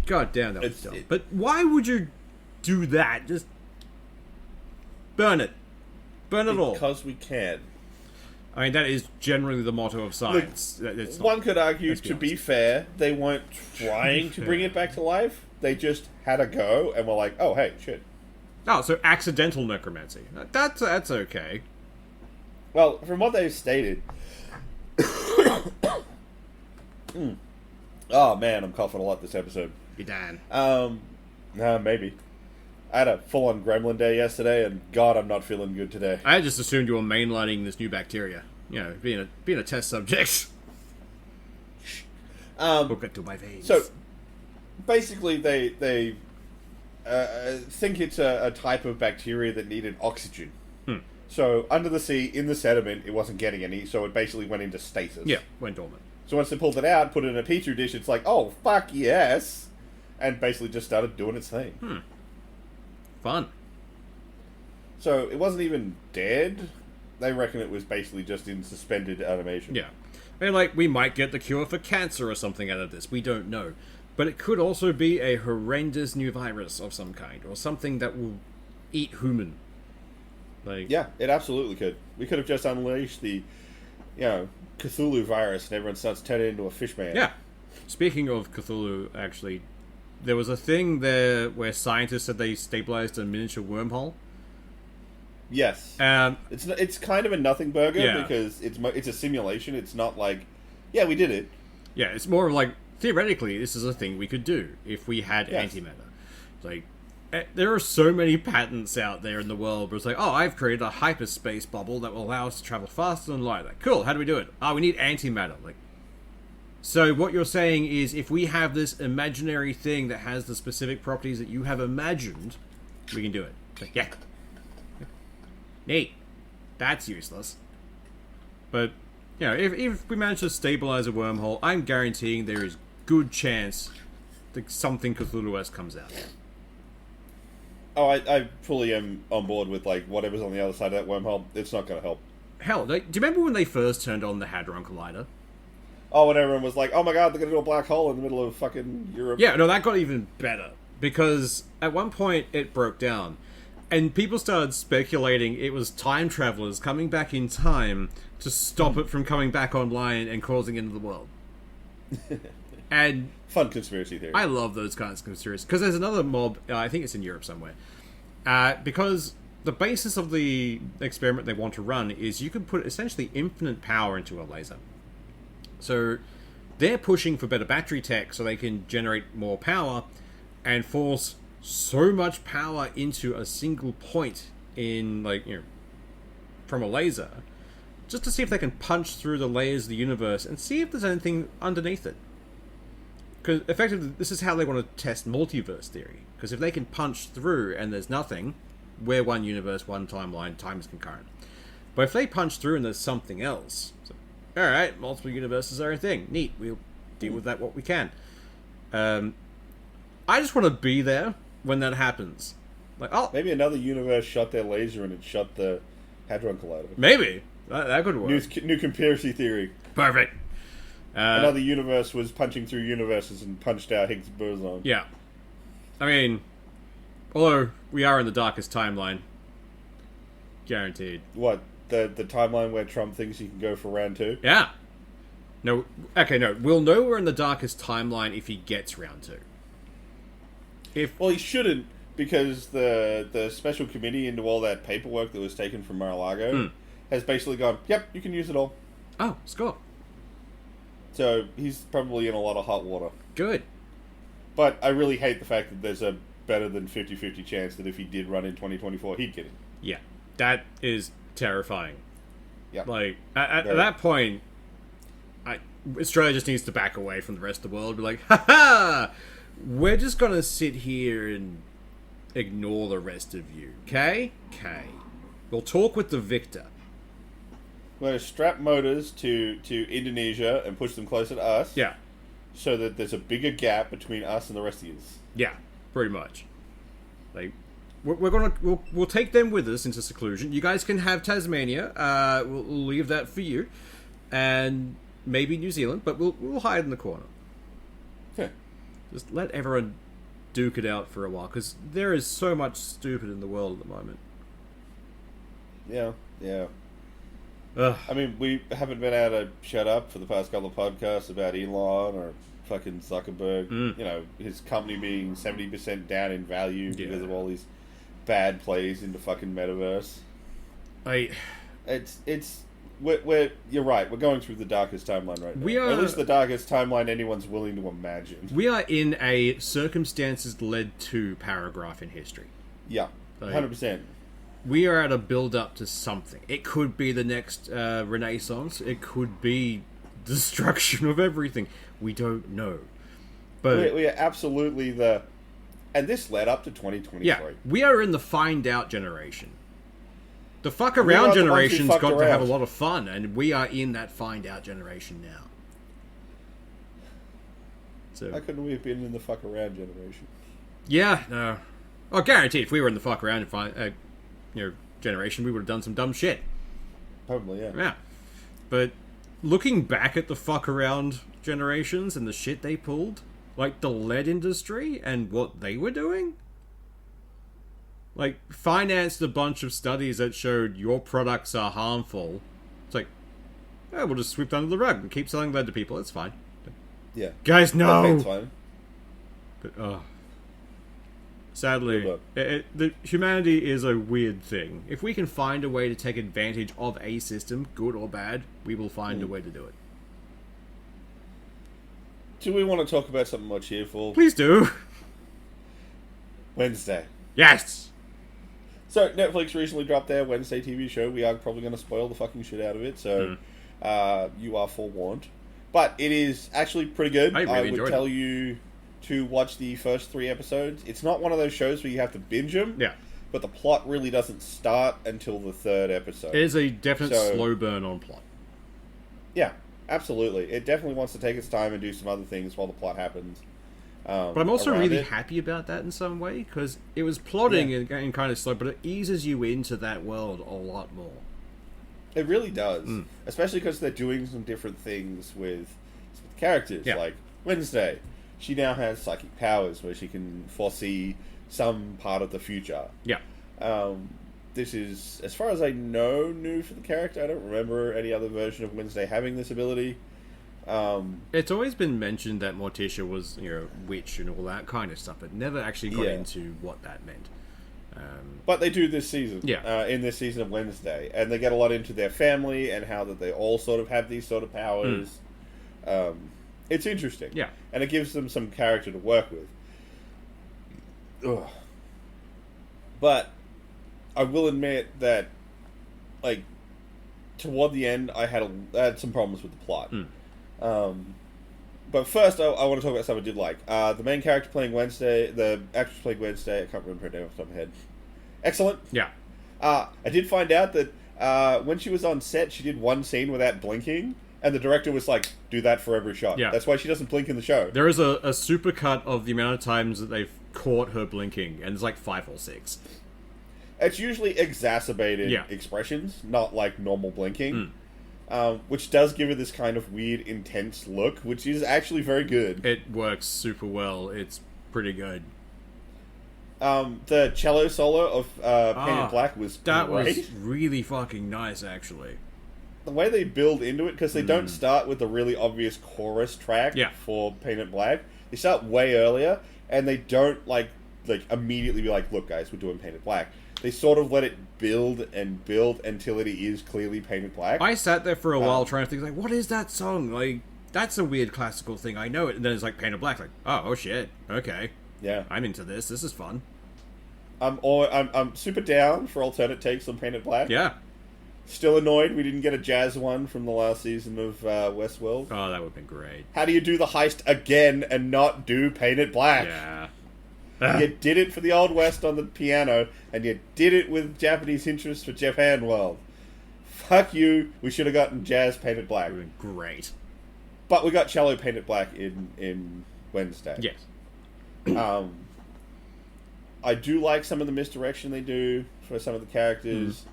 God damn, that was dumb. But why would you do that? Just burn it. Burn it all. Because we can. I mean, that is generally the motto of science. It's not, One could argue, let's be to be honest. fair, they weren't trying to bring it back to life. They just had a go and were like, oh, hey, shit. Oh, so accidental necromancy. That's okay. Well, from what they've stated... Oh, man, I'm coughing a lot this episode. You're done. Maybe. I had a full-on gremlin day yesterday, and God, I'm not feeling good today. I just assumed you were mainlining this new bacteria. You know, being a test subject. Look into my veins. So, basically, they think it's a type of bacteria that needed oxygen. So, under the sea, in the sediment, it wasn't getting any, so it basically went into stasis. Yeah, went dormant. So once they pulled it out, put it in a petri dish, it's like, oh, fuck yes! And basically just started doing its thing. Fun. So it wasn't even dead. They reckon it was basically just in suspended animation. Yeah. And, like, we might get the cure for cancer or something out of this. We don't know. But it could also be a horrendous new virus of some kind, or something that will eat human. Like, Yeah, it absolutely could. We could have just unleashed the, Cthulhu virus and everyone starts turning into a fish man. Yeah. Speaking of Cthulhu, actually, there was a thing there where scientists said they stabilized a miniature wormhole. Yes. It's kind of a nothing burger Yeah. because it's a simulation. It's not like, yeah, we did it. Yeah, it's more of like, theoretically, this is a thing we could do if we had Yes. antimatter. Like, there are so many patents out there in the world where it's like, oh, I've created a hyperspace bubble that will allow us to travel faster than light. Like, cool, how do we do it? Oh, we need antimatter. Like, so what you're saying is, if we have this imaginary thing that has the specific properties that you have imagined, we can do it. It's like, yeah. Neat. That's useless. But, if we manage to stabilize a wormhole, I'm guaranteeing there is good chance that something Cthulhu-esque comes out. Oh, I fully am on board with, like, whatever's on the other side of that wormhole. It's not going to help. Hell, do you remember when they first turned on the Hadron Collider? Oh, when everyone was like, oh my god, they're going to do a black hole in the middle of fucking Europe. Yeah, no, that got even better. Because at one point it broke down. And people started speculating it was time travelers coming back in time to stop it from coming back online and causing end of the world. And Fun conspiracy theory. I love those kinds of conspiracies. Because there's another mob, I think it's in Europe somewhere. Because the basis of the experiment they want to run is you can put essentially infinite power into a laser. So they're pushing for better battery tech so they can generate more power and force so much power into a single point in, from a laser, just to see if they can punch through the layers of the universe and see if there's anything underneath it. Because effectively, this is how they want to test multiverse theory. Because if they can punch through and there's nothing, we're one universe, one timeline, time is concurrent. But if they punch through and there's something else, alright, multiple universes are a thing. Neat, we'll deal with that what we can. I just want to be there when that happens. Like, oh, Maybe another universe shot their laser and it shut the Hadron Collider. maybe. That could work. New conspiracy theory. Perfect. Another universe was punching through universes and punched out Higgs boson. Yeah. I mean, although we are in the darkest timeline, guaranteed. What? The timeline where Trump thinks he can go for round 2? Yeah. No, we'll know we're in the darkest timeline if he gets round 2. Well, he shouldn't, because the special committee into all that paperwork that was taken from Mar-a-Lago has basically gone, yep, you can use it all. Oh, score. So he's probably in a lot of hot water. Good. But I really hate the fact that there's a better than 50-50 chance that if he did run in 2024, he'd get it. Yeah. That is terrifying. Yeah. Like, at that point, Australia just needs to back away from the rest of the world. Be like, ha-ha! We're just gonna sit here and ignore the rest of you, okay? Okay. We'll talk with the victor. We're going to strap motors to Indonesia and push them closer to us. Yeah. So that there's a bigger gap between us and the rest of you. Yeah, pretty much. Like, we'll take them with us into seclusion. You guys can have Tasmania. We'll leave that for you, and maybe New Zealand, but we'll hide in the corner. Yeah. Just let everyone duke it out for a while, because there is so much stupid in the world at the moment. Yeah, yeah. Ugh. I mean, we haven't been able to shut up for the past couple of podcasts about Elon or fucking Zuckerberg. You know, his company being 70% down in value because of all these bad plays in the fucking metaverse. You're right. We're going through the darkest timeline right now. Or at least the darkest timeline anyone's willing to imagine. We are in a circumstances led to paragraph in history. Yeah, 100%. We are at a build-up to something. It could be the next Renaissance. It could be destruction of everything. We don't know. But we are absolutely and this led up to 2023. Yeah, we are in the find out generation. The fuck around generation's got to have a lot of fun, and we are in that find out generation now. So how couldn't we have been in the fuck around generation? Yeah, no. Oh, guaranteed, if we were in the fuck around generation, we would have done some dumb shit. Probably, yeah. Yeah. But looking back at the fuck around generations and the shit they pulled, like the lead industry and what they were doing, like financed a bunch of studies that showed your products are harmful. It's like, we'll just sweep under the rug and keep selling lead to people. It's fine. Yeah. Guys, no! It's fine. But, sadly, the humanity is a weird thing. If we can find a way to take advantage of a system, good or bad, we will find a way to do it. Do we want to talk about something more cheerful? Please do. Wednesday. Yes! So, Netflix recently dropped their Wednesday TV show. We are probably going to spoil the fucking shit out of it, so you are forewarned. But it is actually pretty good. I would tell you to watch the first 3 episodes. It's not one of those shows where you have to binge them. Yeah. But the plot really doesn't start until the 3rd episode. It is a definite slow burn on plot. Yeah, absolutely. It definitely wants to take its time and do some other things while the plot happens. But I'm also really happy about that in some way, because it was plotting and kind of slow, but it eases you into that world a lot more. It really does. Especially because they're doing some different things with characters. Like Wednesday. She now has psychic powers where she can foresee some part of the future. Yeah. This is, as far as I know, new for the character. I don't remember any other version of Wednesday having this ability. It's always been mentioned that Morticia was, witch and all that kind of stuff, but never actually got into what that meant. But they do this season. Yeah. In this season of Wednesday. And they get a lot into their family and how that they all sort of have these sort of powers. It's interesting. Yeah. And it gives them some character to work with. Ugh. But I will admit that, like, toward the end, I had some problems with the plot. But first, I want to talk about something I did like. The main character playing Wednesday, the actress playing Wednesday, I can't remember her name off the top of my head. Excellent. Yeah. I did find out that when she was on set, she did one scene without blinking, and the director was like, do that for every shot. Yeah. That's why she doesn't blink in the show. There is a supercut of the amount of times that they've caught her blinking, and it's like 5 or 6. It's usually exacerbated expressions, not like normal blinking. Which does give it this kind of weird, intense look, which is actually very good. It works super well. It's pretty good. The cello solo of Painted Black was that great. was really fucking nice, actually. The way they build into it, because they don't start with the really obvious chorus track for Painted Black. They start way earlier, and they don't like immediately be like, look guys, we're doing Painted Black. They sort of let it build and build until it is clearly Painted Black. I sat there for a while trying to think, like, what is that song? Like, that's a weird classical thing. I know it. And then it's like Painted Black. Like, oh shit. Okay. Yeah. I'm into this. This is fun. I'm super down for alternate takes on Painted Black. Yeah. Still annoyed we didn't get a jazz one from the last season of Westworld. Oh, that would have been great. How do you do the heist again and not do Painted Black? Yeah. You did it for the Old West on the piano, and you did it with Japanese interest for Japan World. Fuck you. We should have gotten jazz Painted Black. That would have been great. But we got cello Painted Black in Wednesday. Yes. I do like some of the misdirection they do for some of the characters.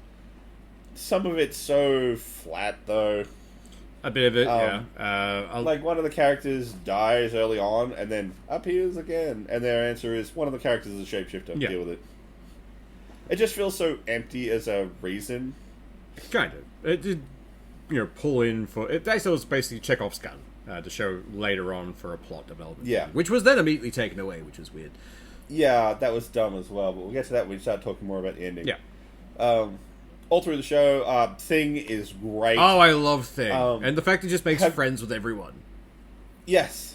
Some of it's so flat, though. A bit of it, yeah. Like, one of the characters dies early on and then appears again. And their answer is, one of the characters is a shapeshifter. Yeah. Deal with it. It just feels so empty as a reason. Kind of. pull in for it. They thought it was basically Chekhov's gun to show later on for a plot development. Yeah. Which was then immediately taken away, which was weird. Yeah, that was dumb as well, but we'll get to that when we start talking more about the ending. Yeah. All through the show, Thing is great. Oh, I love Thing. And the fact he just makes friends with everyone. Yes.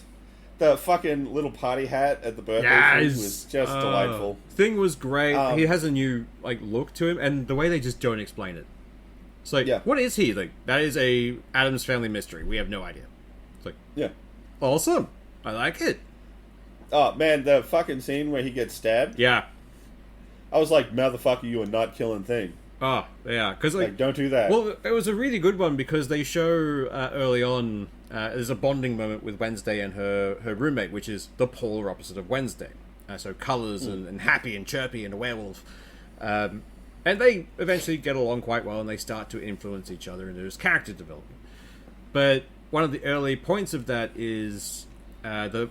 The fucking little party hat at the birthday thing was just delightful. Thing was great. He has a new look to him, and the way they just don't explain it. It's like, what is he? Like, that is a Addams Family mystery. We have no idea. It's like, yeah. Awesome. I like it. Oh, man, the fucking scene where he gets stabbed. Yeah. I was like, motherfucker, you are not killing Thing. Oh, yeah. Because, don't do that. Well, it was a really good one because they show early on, there's a bonding moment with Wednesday and her roommate, which is the polar opposite of Wednesday. So colours and happy and chirpy and a werewolf. And they eventually get along quite well and they start to influence each other and there's character development. But one of the early points of that is the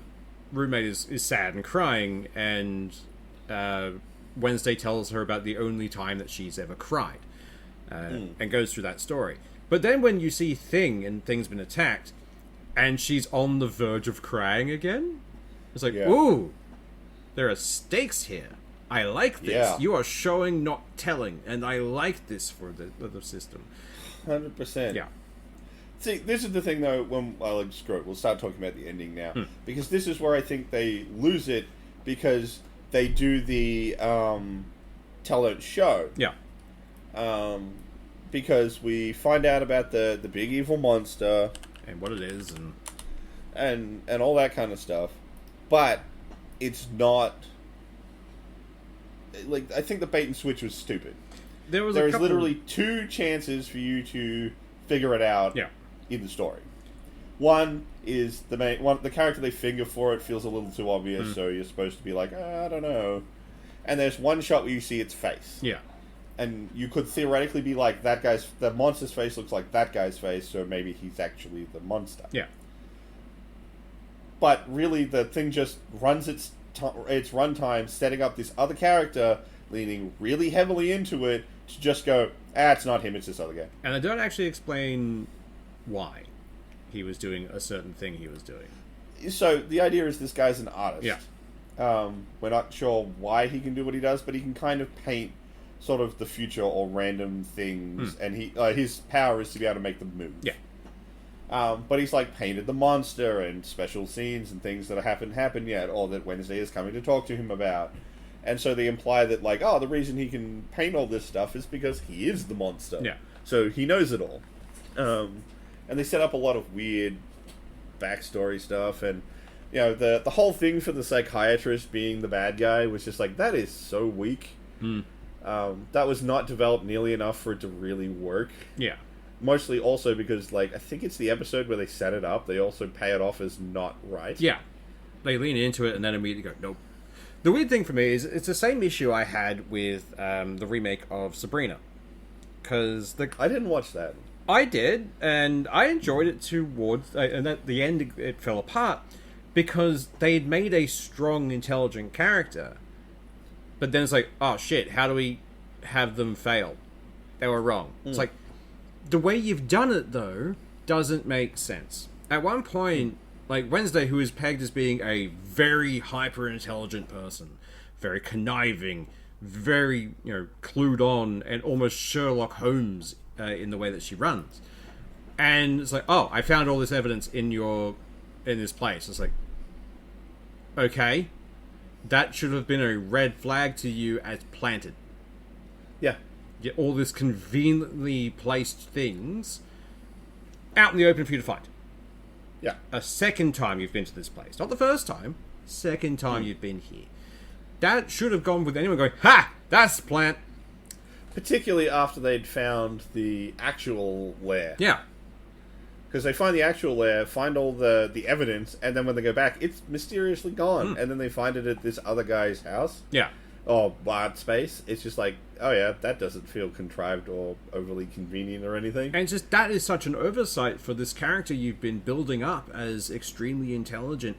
roommate is sad and crying, and Wednesday tells her about the only time that she's ever cried, and goes through that story. But then when you see Thing and Thing's been attacked, and she's on the verge of crying again, it's like, ooh, there are stakes here. I like this. Yeah. You are showing, not telling, and I like this for the system. 100%. Yeah. See, this is the thing, though, screw it, we'll start talking about the ending now. Because this is where I think they lose it, because they do the tell don't show. Yeah. Because we find out about the big evil monster. And what it is, and all that kind of stuff. But it's not... I think the bait and switch was stupid. There is literally 2 chances for you to figure it out in the story. One is the character they figure for it feels a little too obvious, so you're supposed to be like, I don't know. And there's one shot where you see its face. Yeah. And you could theoretically be like, the monster's face looks like that guy's face, so maybe he's actually the monster. Yeah. But really, the thing just runs its runtime setting up this other character, leaning really heavily into it, to just go, it's not him, it's this other guy. And they don't actually explain why he was doing a certain thing he was doing. So, the idea is this guy's an artist. Yeah. We're not sure why he can do what he does, but he can kind of paint sort of the future or random things, and his power is to be able to make them move. Yeah. But he's painted the monster and special scenes and things that haven't happened yet, or that Wednesday is coming to talk to him about. And so they imply that, the reason he can paint all this stuff is because he is the monster. Yeah. So he knows it all. And they set up a lot of weird backstory stuff, and the whole thing for the psychiatrist being the bad guy was just that is so weak. That was not developed nearly enough for it to really work. Yeah. Mostly also because, I think it's the episode where they set it up, they also pay it off as not right. Yeah. They lean into it and then immediately go, nope. The weird thing for me is it's the same issue I had with the remake of Sabrina. Because I didn't watch that. I did, and I enjoyed it towards... and at the end, it fell apart because they'd made a strong, intelligent character. But then it's oh shit, how do we have them fail? They were wrong. It's the way you've done it, though, doesn't make sense. At one point, Wednesday, who is pegged as being a very hyper-intelligent person, very conniving, very, clued on, and almost Sherlock Holmes in the way that she runs. And it's I found all this evidence in this place. It's okay, that should have been a red flag to you as planted. Yeah. Get all this conveniently placed things out in the open for you to find. Yeah. A second time you've been to this place. Not the first time. Second time you've been here. That should have gone with anyone going, ha! That's the plant. Particularly after they'd found the actual lair. Yeah. Because they find the actual lair, find all the evidence, and then when they go back, it's mysteriously gone. And then they find it at this other guy's house. Yeah. Or art space. It's just oh yeah, that doesn't feel contrived or overly convenient or anything. And just that is such an oversight for this character you've been building up as extremely intelligent.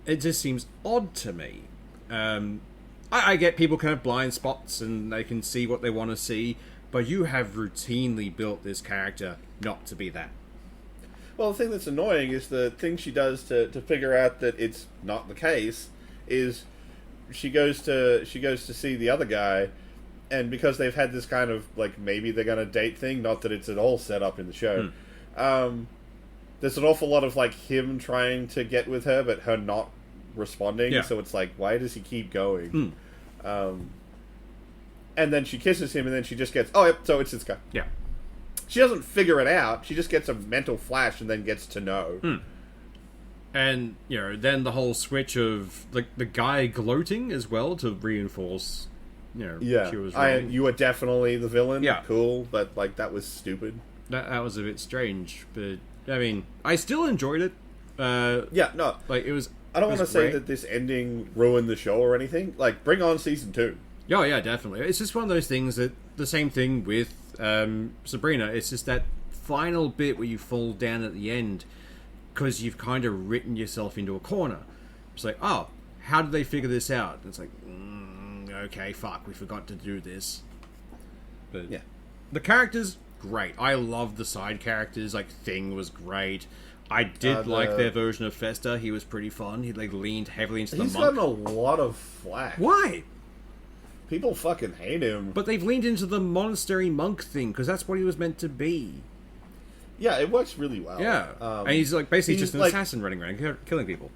It just seems odd to me. I get people can have blind spots and they can see what they want to see, but you have routinely built this character not to be that. Well, the thing that's annoying is the thing she does to figure out that it's not the case is she goes to see the other guy, and because they've had this kind of, like, maybe they're gonna date thing, not that it's at all set up in the show, there's an awful lot of, like, him trying to get with her, but her not responding, so it's like, why does he keep going? And then she kisses him, and then she just gets, oh, yep, so it's this guy. Yeah. She doesn't figure it out. She just gets a mental flash and then gets to know. And, then the whole switch of the guy gloating as well to reinforce, she was wrong. You were definitely the villain. Yeah. Cool, but, like, that was stupid. That was a bit strange, but, I mean, I still enjoyed it. Like, it was... I don't want to say that this ending ruined the show or anything. Like, bring on season 2. Oh, yeah, definitely. It's just one of those things that... The same thing with Sabrina. It's just that final bit where you fall down at the end because you've kind of written yourself into a corner. It's like, oh, how did they figure this out? And it's like, okay, fuck, we forgot to do this. But yeah, the characters, great. I love the side characters. Like, Thing was great. I did like their version of Fester. He was pretty fun. He leaned heavily into the monk. He's gotten a lot of flack. Why? People fucking hate him. But they've leaned into the monastery monk thing, because that's what he was meant to be. Yeah, it works really well. Yeah. And he's basically just an assassin running around killing people.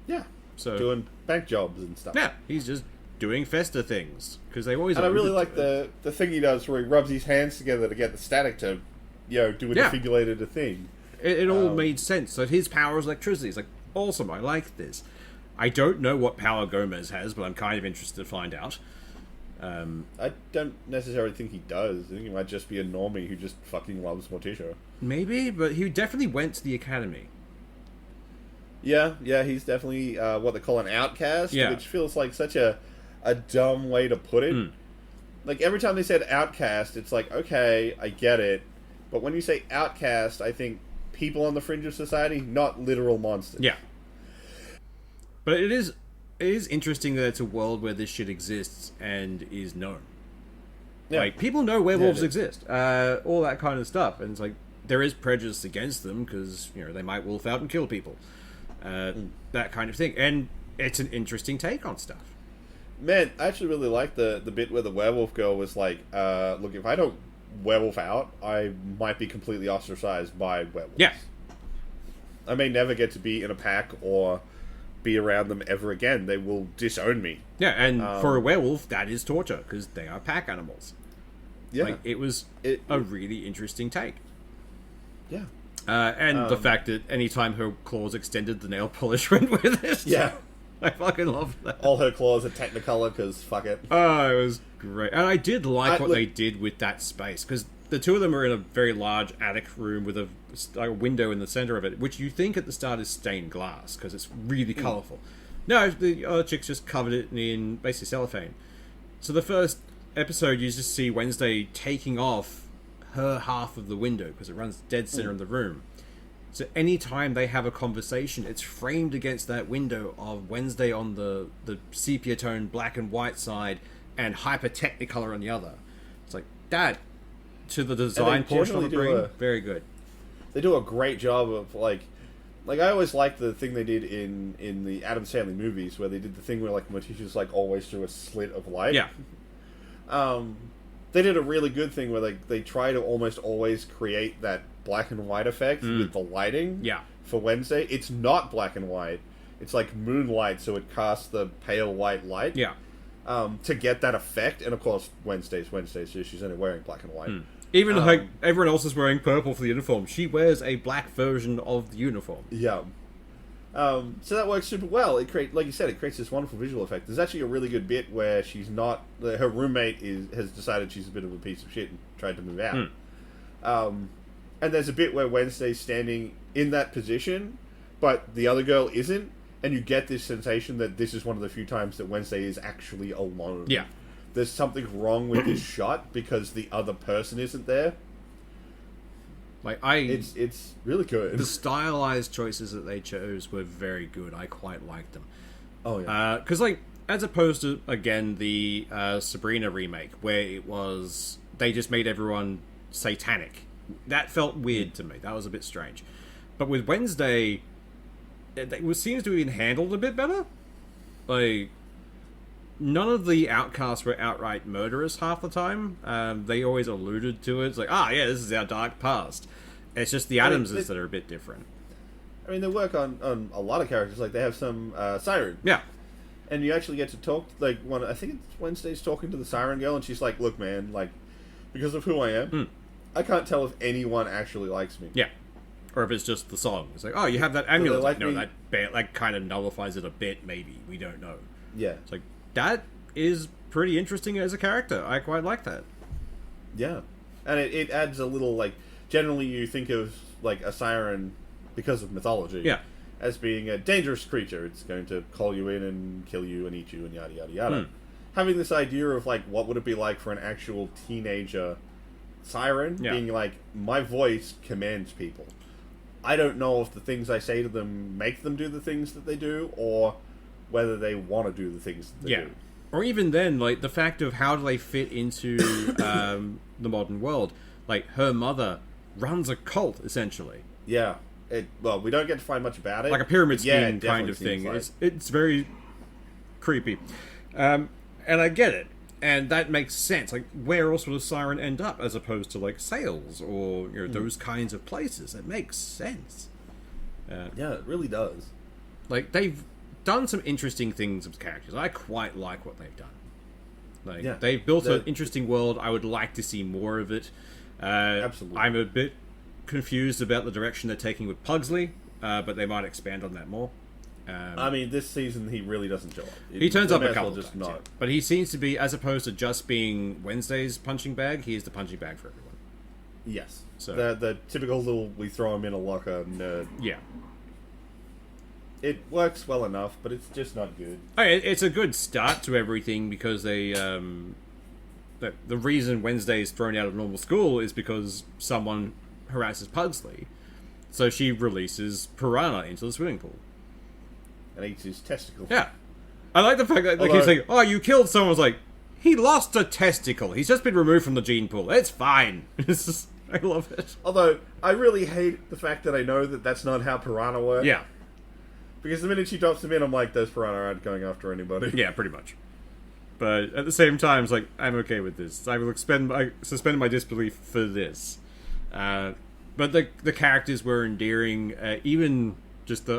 Yeah. So doing bank jobs and stuff. Yeah, he's just doing Fester things, because they always... And I really like the thing he does where he rubs his hands together to get the static to, do a defibrillator thing. It all made sense. So his power is electricity. It's like, awesome, I like this. I don't know what power Gomez has, but I'm kind of interested to find out. I don't necessarily think he does. I think he might just be a normie who just fucking loves Morticia. Maybe, but he definitely went to the academy. Yeah, he's definitely what they call an outcast, which feels like such a dumb way to put it. Like, every time they said outcast, it's like, okay, I get it. But when you say outcast, I think people on the fringe of society, not literal monsters. Yeah. But it is interesting that it's a world where this shit exists and is known. Yeah. Like, people know werewolves exist. All that kind of stuff. And it's like, there is prejudice against them because, they might wolf out and kill people. That kind of thing. And it's an interesting take on stuff. Man, I actually really like the bit where the werewolf girl was like, look, if I don't werewolf out, I might be completely ostracized by werewolves. Yeah. I may never get to be in a pack or be around them ever again. They will disown me. Yeah, and for a werewolf, that is torture, because they are pack animals. Yeah. Like, it was a really interesting take. Yeah. And the fact that anytime her claws extended, the nail polish went with it. Yeah. I fucking loved that. All her claws are Technicolor, because fuck it. Oh, it was great. And I did like what they did with that space, because the two of them are in a very large attic room with a window in the center of it, which you think at the start is stained glass, because it's really colourful. No, the other chick's just covered it in basically cellophane. So the first episode, you just see Wednesday taking off her half of the window, because it runs dead center in the room. So anytime they have a conversation, it's framed against that window of Wednesday on the sepia tone black and white side and hyper technicolor on the other. It's like, that, to the design portion of the brain, very good. They do a great job of, like I always liked the thing they did in the Adam Sandler movies, where they did the thing where, like, Morticia's, like, always through a slit of light. Yeah. They did a really good thing where they try to almost always create that black and white effect with the lighting. Yeah. For Wednesday, it's not black and white. It's like moonlight, so it casts the pale white light. Yeah. To get that effect, and of course Wednesday's, so she's only wearing black and white. Even like everyone else is wearing purple for the uniform, she wears a black version of the uniform. Yeah. So that works super well. Like you said, it creates this wonderful visual effect. There's actually a really good bit where her roommate has decided she's a bit of a piece of shit and tried to move out. And there's a bit where Wednesday's standing in that position, but the other girl isn't, and you get this sensation that this is one of the few times that Wednesday is actually alone. Yeah. There's something wrong with this shot because the other person isn't there. Like, it's really good. The stylized choices that they chose were very good. I quite liked them. Oh yeah. Because as opposed to, again, the Sabrina remake, where it was they just made everyone satanic. That felt weird to me. That was a bit strange. But with Wednesday, it seems to have been handled a bit better. Like, none of the outcasts were outright murderous half the time. They always alluded to it. It's like, yeah, this is our dark past. It's just the Adamses that are a bit different. I mean, they work on a lot of characters. Like, they have some Siren. Yeah. And you actually get to talk, like, I think it's Wednesday's talking to the Siren Girl, and she's like, look, man, like, because of who I am, I can't tell if anyone actually likes me. Yeah. Or if it's just the song. It's like, you have that amulet. Like no, that kind of nullifies it a bit, maybe. We don't know. Yeah. It's like, that is pretty interesting as a character. I quite like that. Yeah. And it adds a little, like, generally you think of, like, a siren, because of mythology, as being a dangerous creature. It's going to call you in and kill you and eat you and yada, yada, yada. Having this idea of, like, what would it be like for an actual teenager siren, being like, my voice commands people. I don't know if the things I say to them make them do the things that they do, or whether they want to do the things that they do. Or even then, like, the fact of how do they fit into the modern world. Like, her mother runs a cult, essentially. Yeah. Well, we don't get to find much about it. Like a pyramid scheme kind of thing. Like... It's very creepy. And I get it. And that makes sense. Like, where else would a siren end up as opposed to, like, sales or, those kinds of places? It makes sense. Yeah, it really does. Like, they've done some interesting things with characters. I quite like what they've done. Like, they've built an interesting world. I would like to see more of it. Absolutely. I'm a bit confused about the direction they're taking with Pugsley, but they might expand on that more. I mean, this season he really doesn't show up. He turns up a couple times, but he seems to be, as opposed to just being Wednesday's punching bag, he is the punching bag for everyone. Yes. So the typical little, we throw him in a locker nerd. Yeah. It works well enough, but it's just not good. It's a good start to everything because they... the reason Wednesday is thrown out of normal school is because someone harasses Pugsley. So she releases Piranha into the swimming pool. And eats his testicle. Yeah. I like the fact that they keep saying, you killed someone. It's like, he lost a testicle. He's just been removed from the gene pool. It's fine. It's just, I love it. Although, I really hate the fact that I know that that's not how Piranha works. Yeah. Because the minute she drops him in, I'm like, those Piranha aren't going after anybody. Yeah, pretty much. But at the same time, it's like, I'm okay with this. I will suspend my disbelief for this. But the characters were endearing. Even just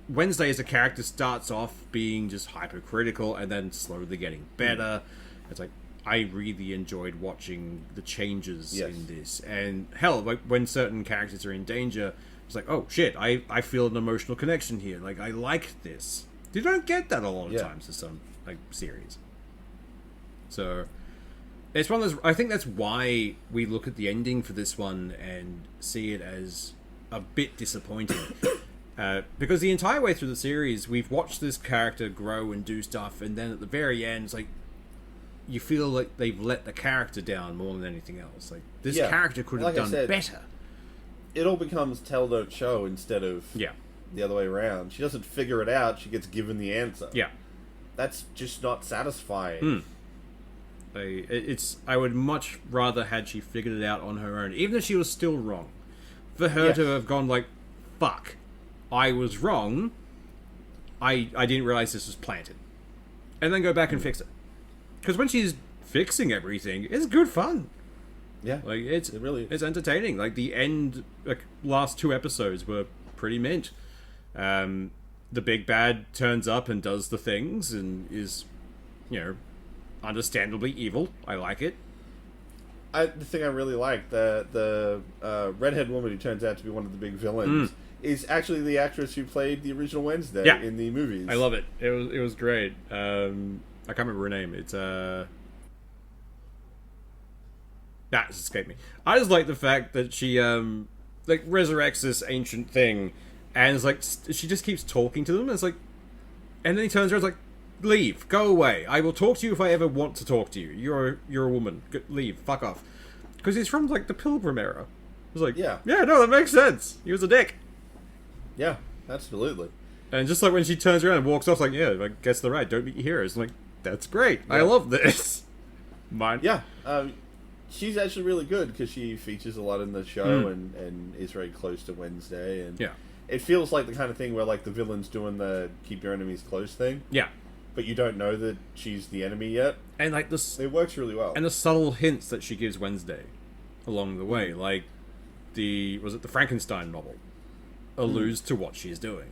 Wednesday as a character starts off being just hypercritical and then slowly getting better. It's like, I really enjoyed watching the changes in this. And hell, like when certain characters are in danger, it's like, oh shit, I feel an emotional connection here. Like, I like this. You don't get that a lot of times in some series. So it's one of those. I think that's why we look at the ending for this one and see it as a bit disappointing. Because the entire way through the series, we've watched this character grow and do stuff, and then at the very end, it's like you feel like they've let the character down more than anything else. Like, this character could have done better. It all becomes tell, don't show instead of the other way around. She doesn't figure it out; she gets given the answer. Yeah, that's just not satisfying. I would much rather had she figured it out on her own, even if she was still wrong. For her to have gone like, "Fuck, I was wrong. I didn't realize this was planted," and then go back and fix it. Because when she's fixing everything, it's good fun. Yeah, like it really is. It's entertaining. Like the end, last 2 episodes were pretty mint. The big bad turns up and does the things and is, understandably evil. I like it. The thing I really like, the redhead woman who turns out to be one of the big villains, is actually the actress who played the original Wednesday in the movies. I love it. It was great. I can't remember her name. It's it's escaped me. I just like the fact that she resurrects this ancient thing, and it's like she just keeps talking to them. And it's like, and then he turns around, and it's like, leave, go away. I will talk to you if I ever want to talk to you. You're a woman. Leave, fuck off. Because he's from the Pilgrim era. It's like, yeah, no, that makes sense. He was a dick. Yeah, absolutely. And just like when she turns around and walks off, like, I guess they're right. Don't meet your heroes. I'm like, that's great. I love this. Mine. Yeah. she's actually really good because she features a lot in the show and is very close to Wednesday. And it feels like the kind of thing where like the villain's doing the keep your enemies close thing. Yeah. But you don't know that she's the enemy yet. And like this, it works really well. And the subtle hints that she gives Wednesday along the way, like the Frankenstein novel alludes to what she's doing.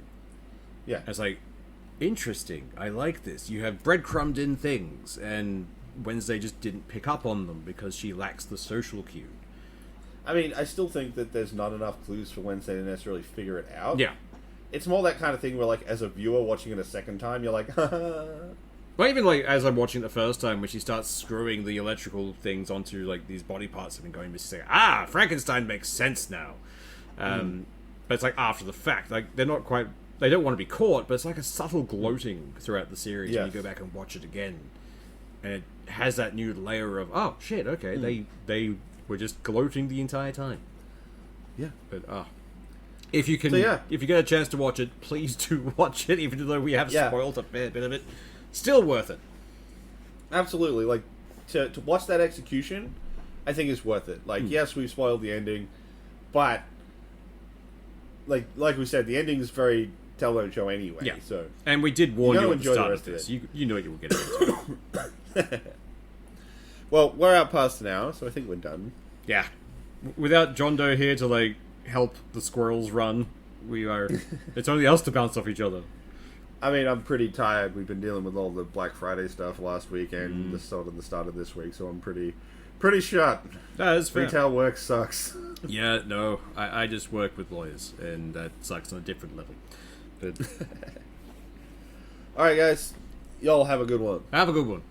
Yeah. It's like, interesting, I like this. You have breadcrumbed in things, and Wednesday just didn't pick up on them because she lacks the social cue. I mean, I still think that there's not enough clues for Wednesday to necessarily figure it out. Yeah. It's more that kind of thing where, like, as a viewer watching it a second time, you're like, well, even, like, as I'm watching it the first time, when she starts screwing the electrical things onto, like, these body parts that have been going missing, Frankenstein makes sense now. But it's, like, after the fact. Like, they're not quite... They don't want to be caught, but it's like a subtle gloating throughout the series when you go back and watch it again. And it has that new layer of, oh, shit, okay, they were just gloating the entire time. Yeah. But, if you can, if you get a chance to watch it, please do watch it, even though we have spoiled a fair bit of it. Still worth it. Absolutely. Like, to watch that execution, I think is worth it. Like, yes, we've spoiled the ending, but, like we said, the ending is very television show anyway. Yeah. So, and we did warn you at the start of the this. You know you will get into. Well, we're out past an hour, so I think we're done. Yeah. Without John Doe here to, like, help the squirrels run, we are... It's only us to bounce off each other. I mean, I'm pretty tired. We've been dealing with all the Black Friday stuff last week and the start of this week, so I'm pretty shut. That is fair. Retail work sucks. Yeah, no. I just work with lawyers, and that sucks on a different level. But... Alright, guys. Y'all have a good one. Have a good one.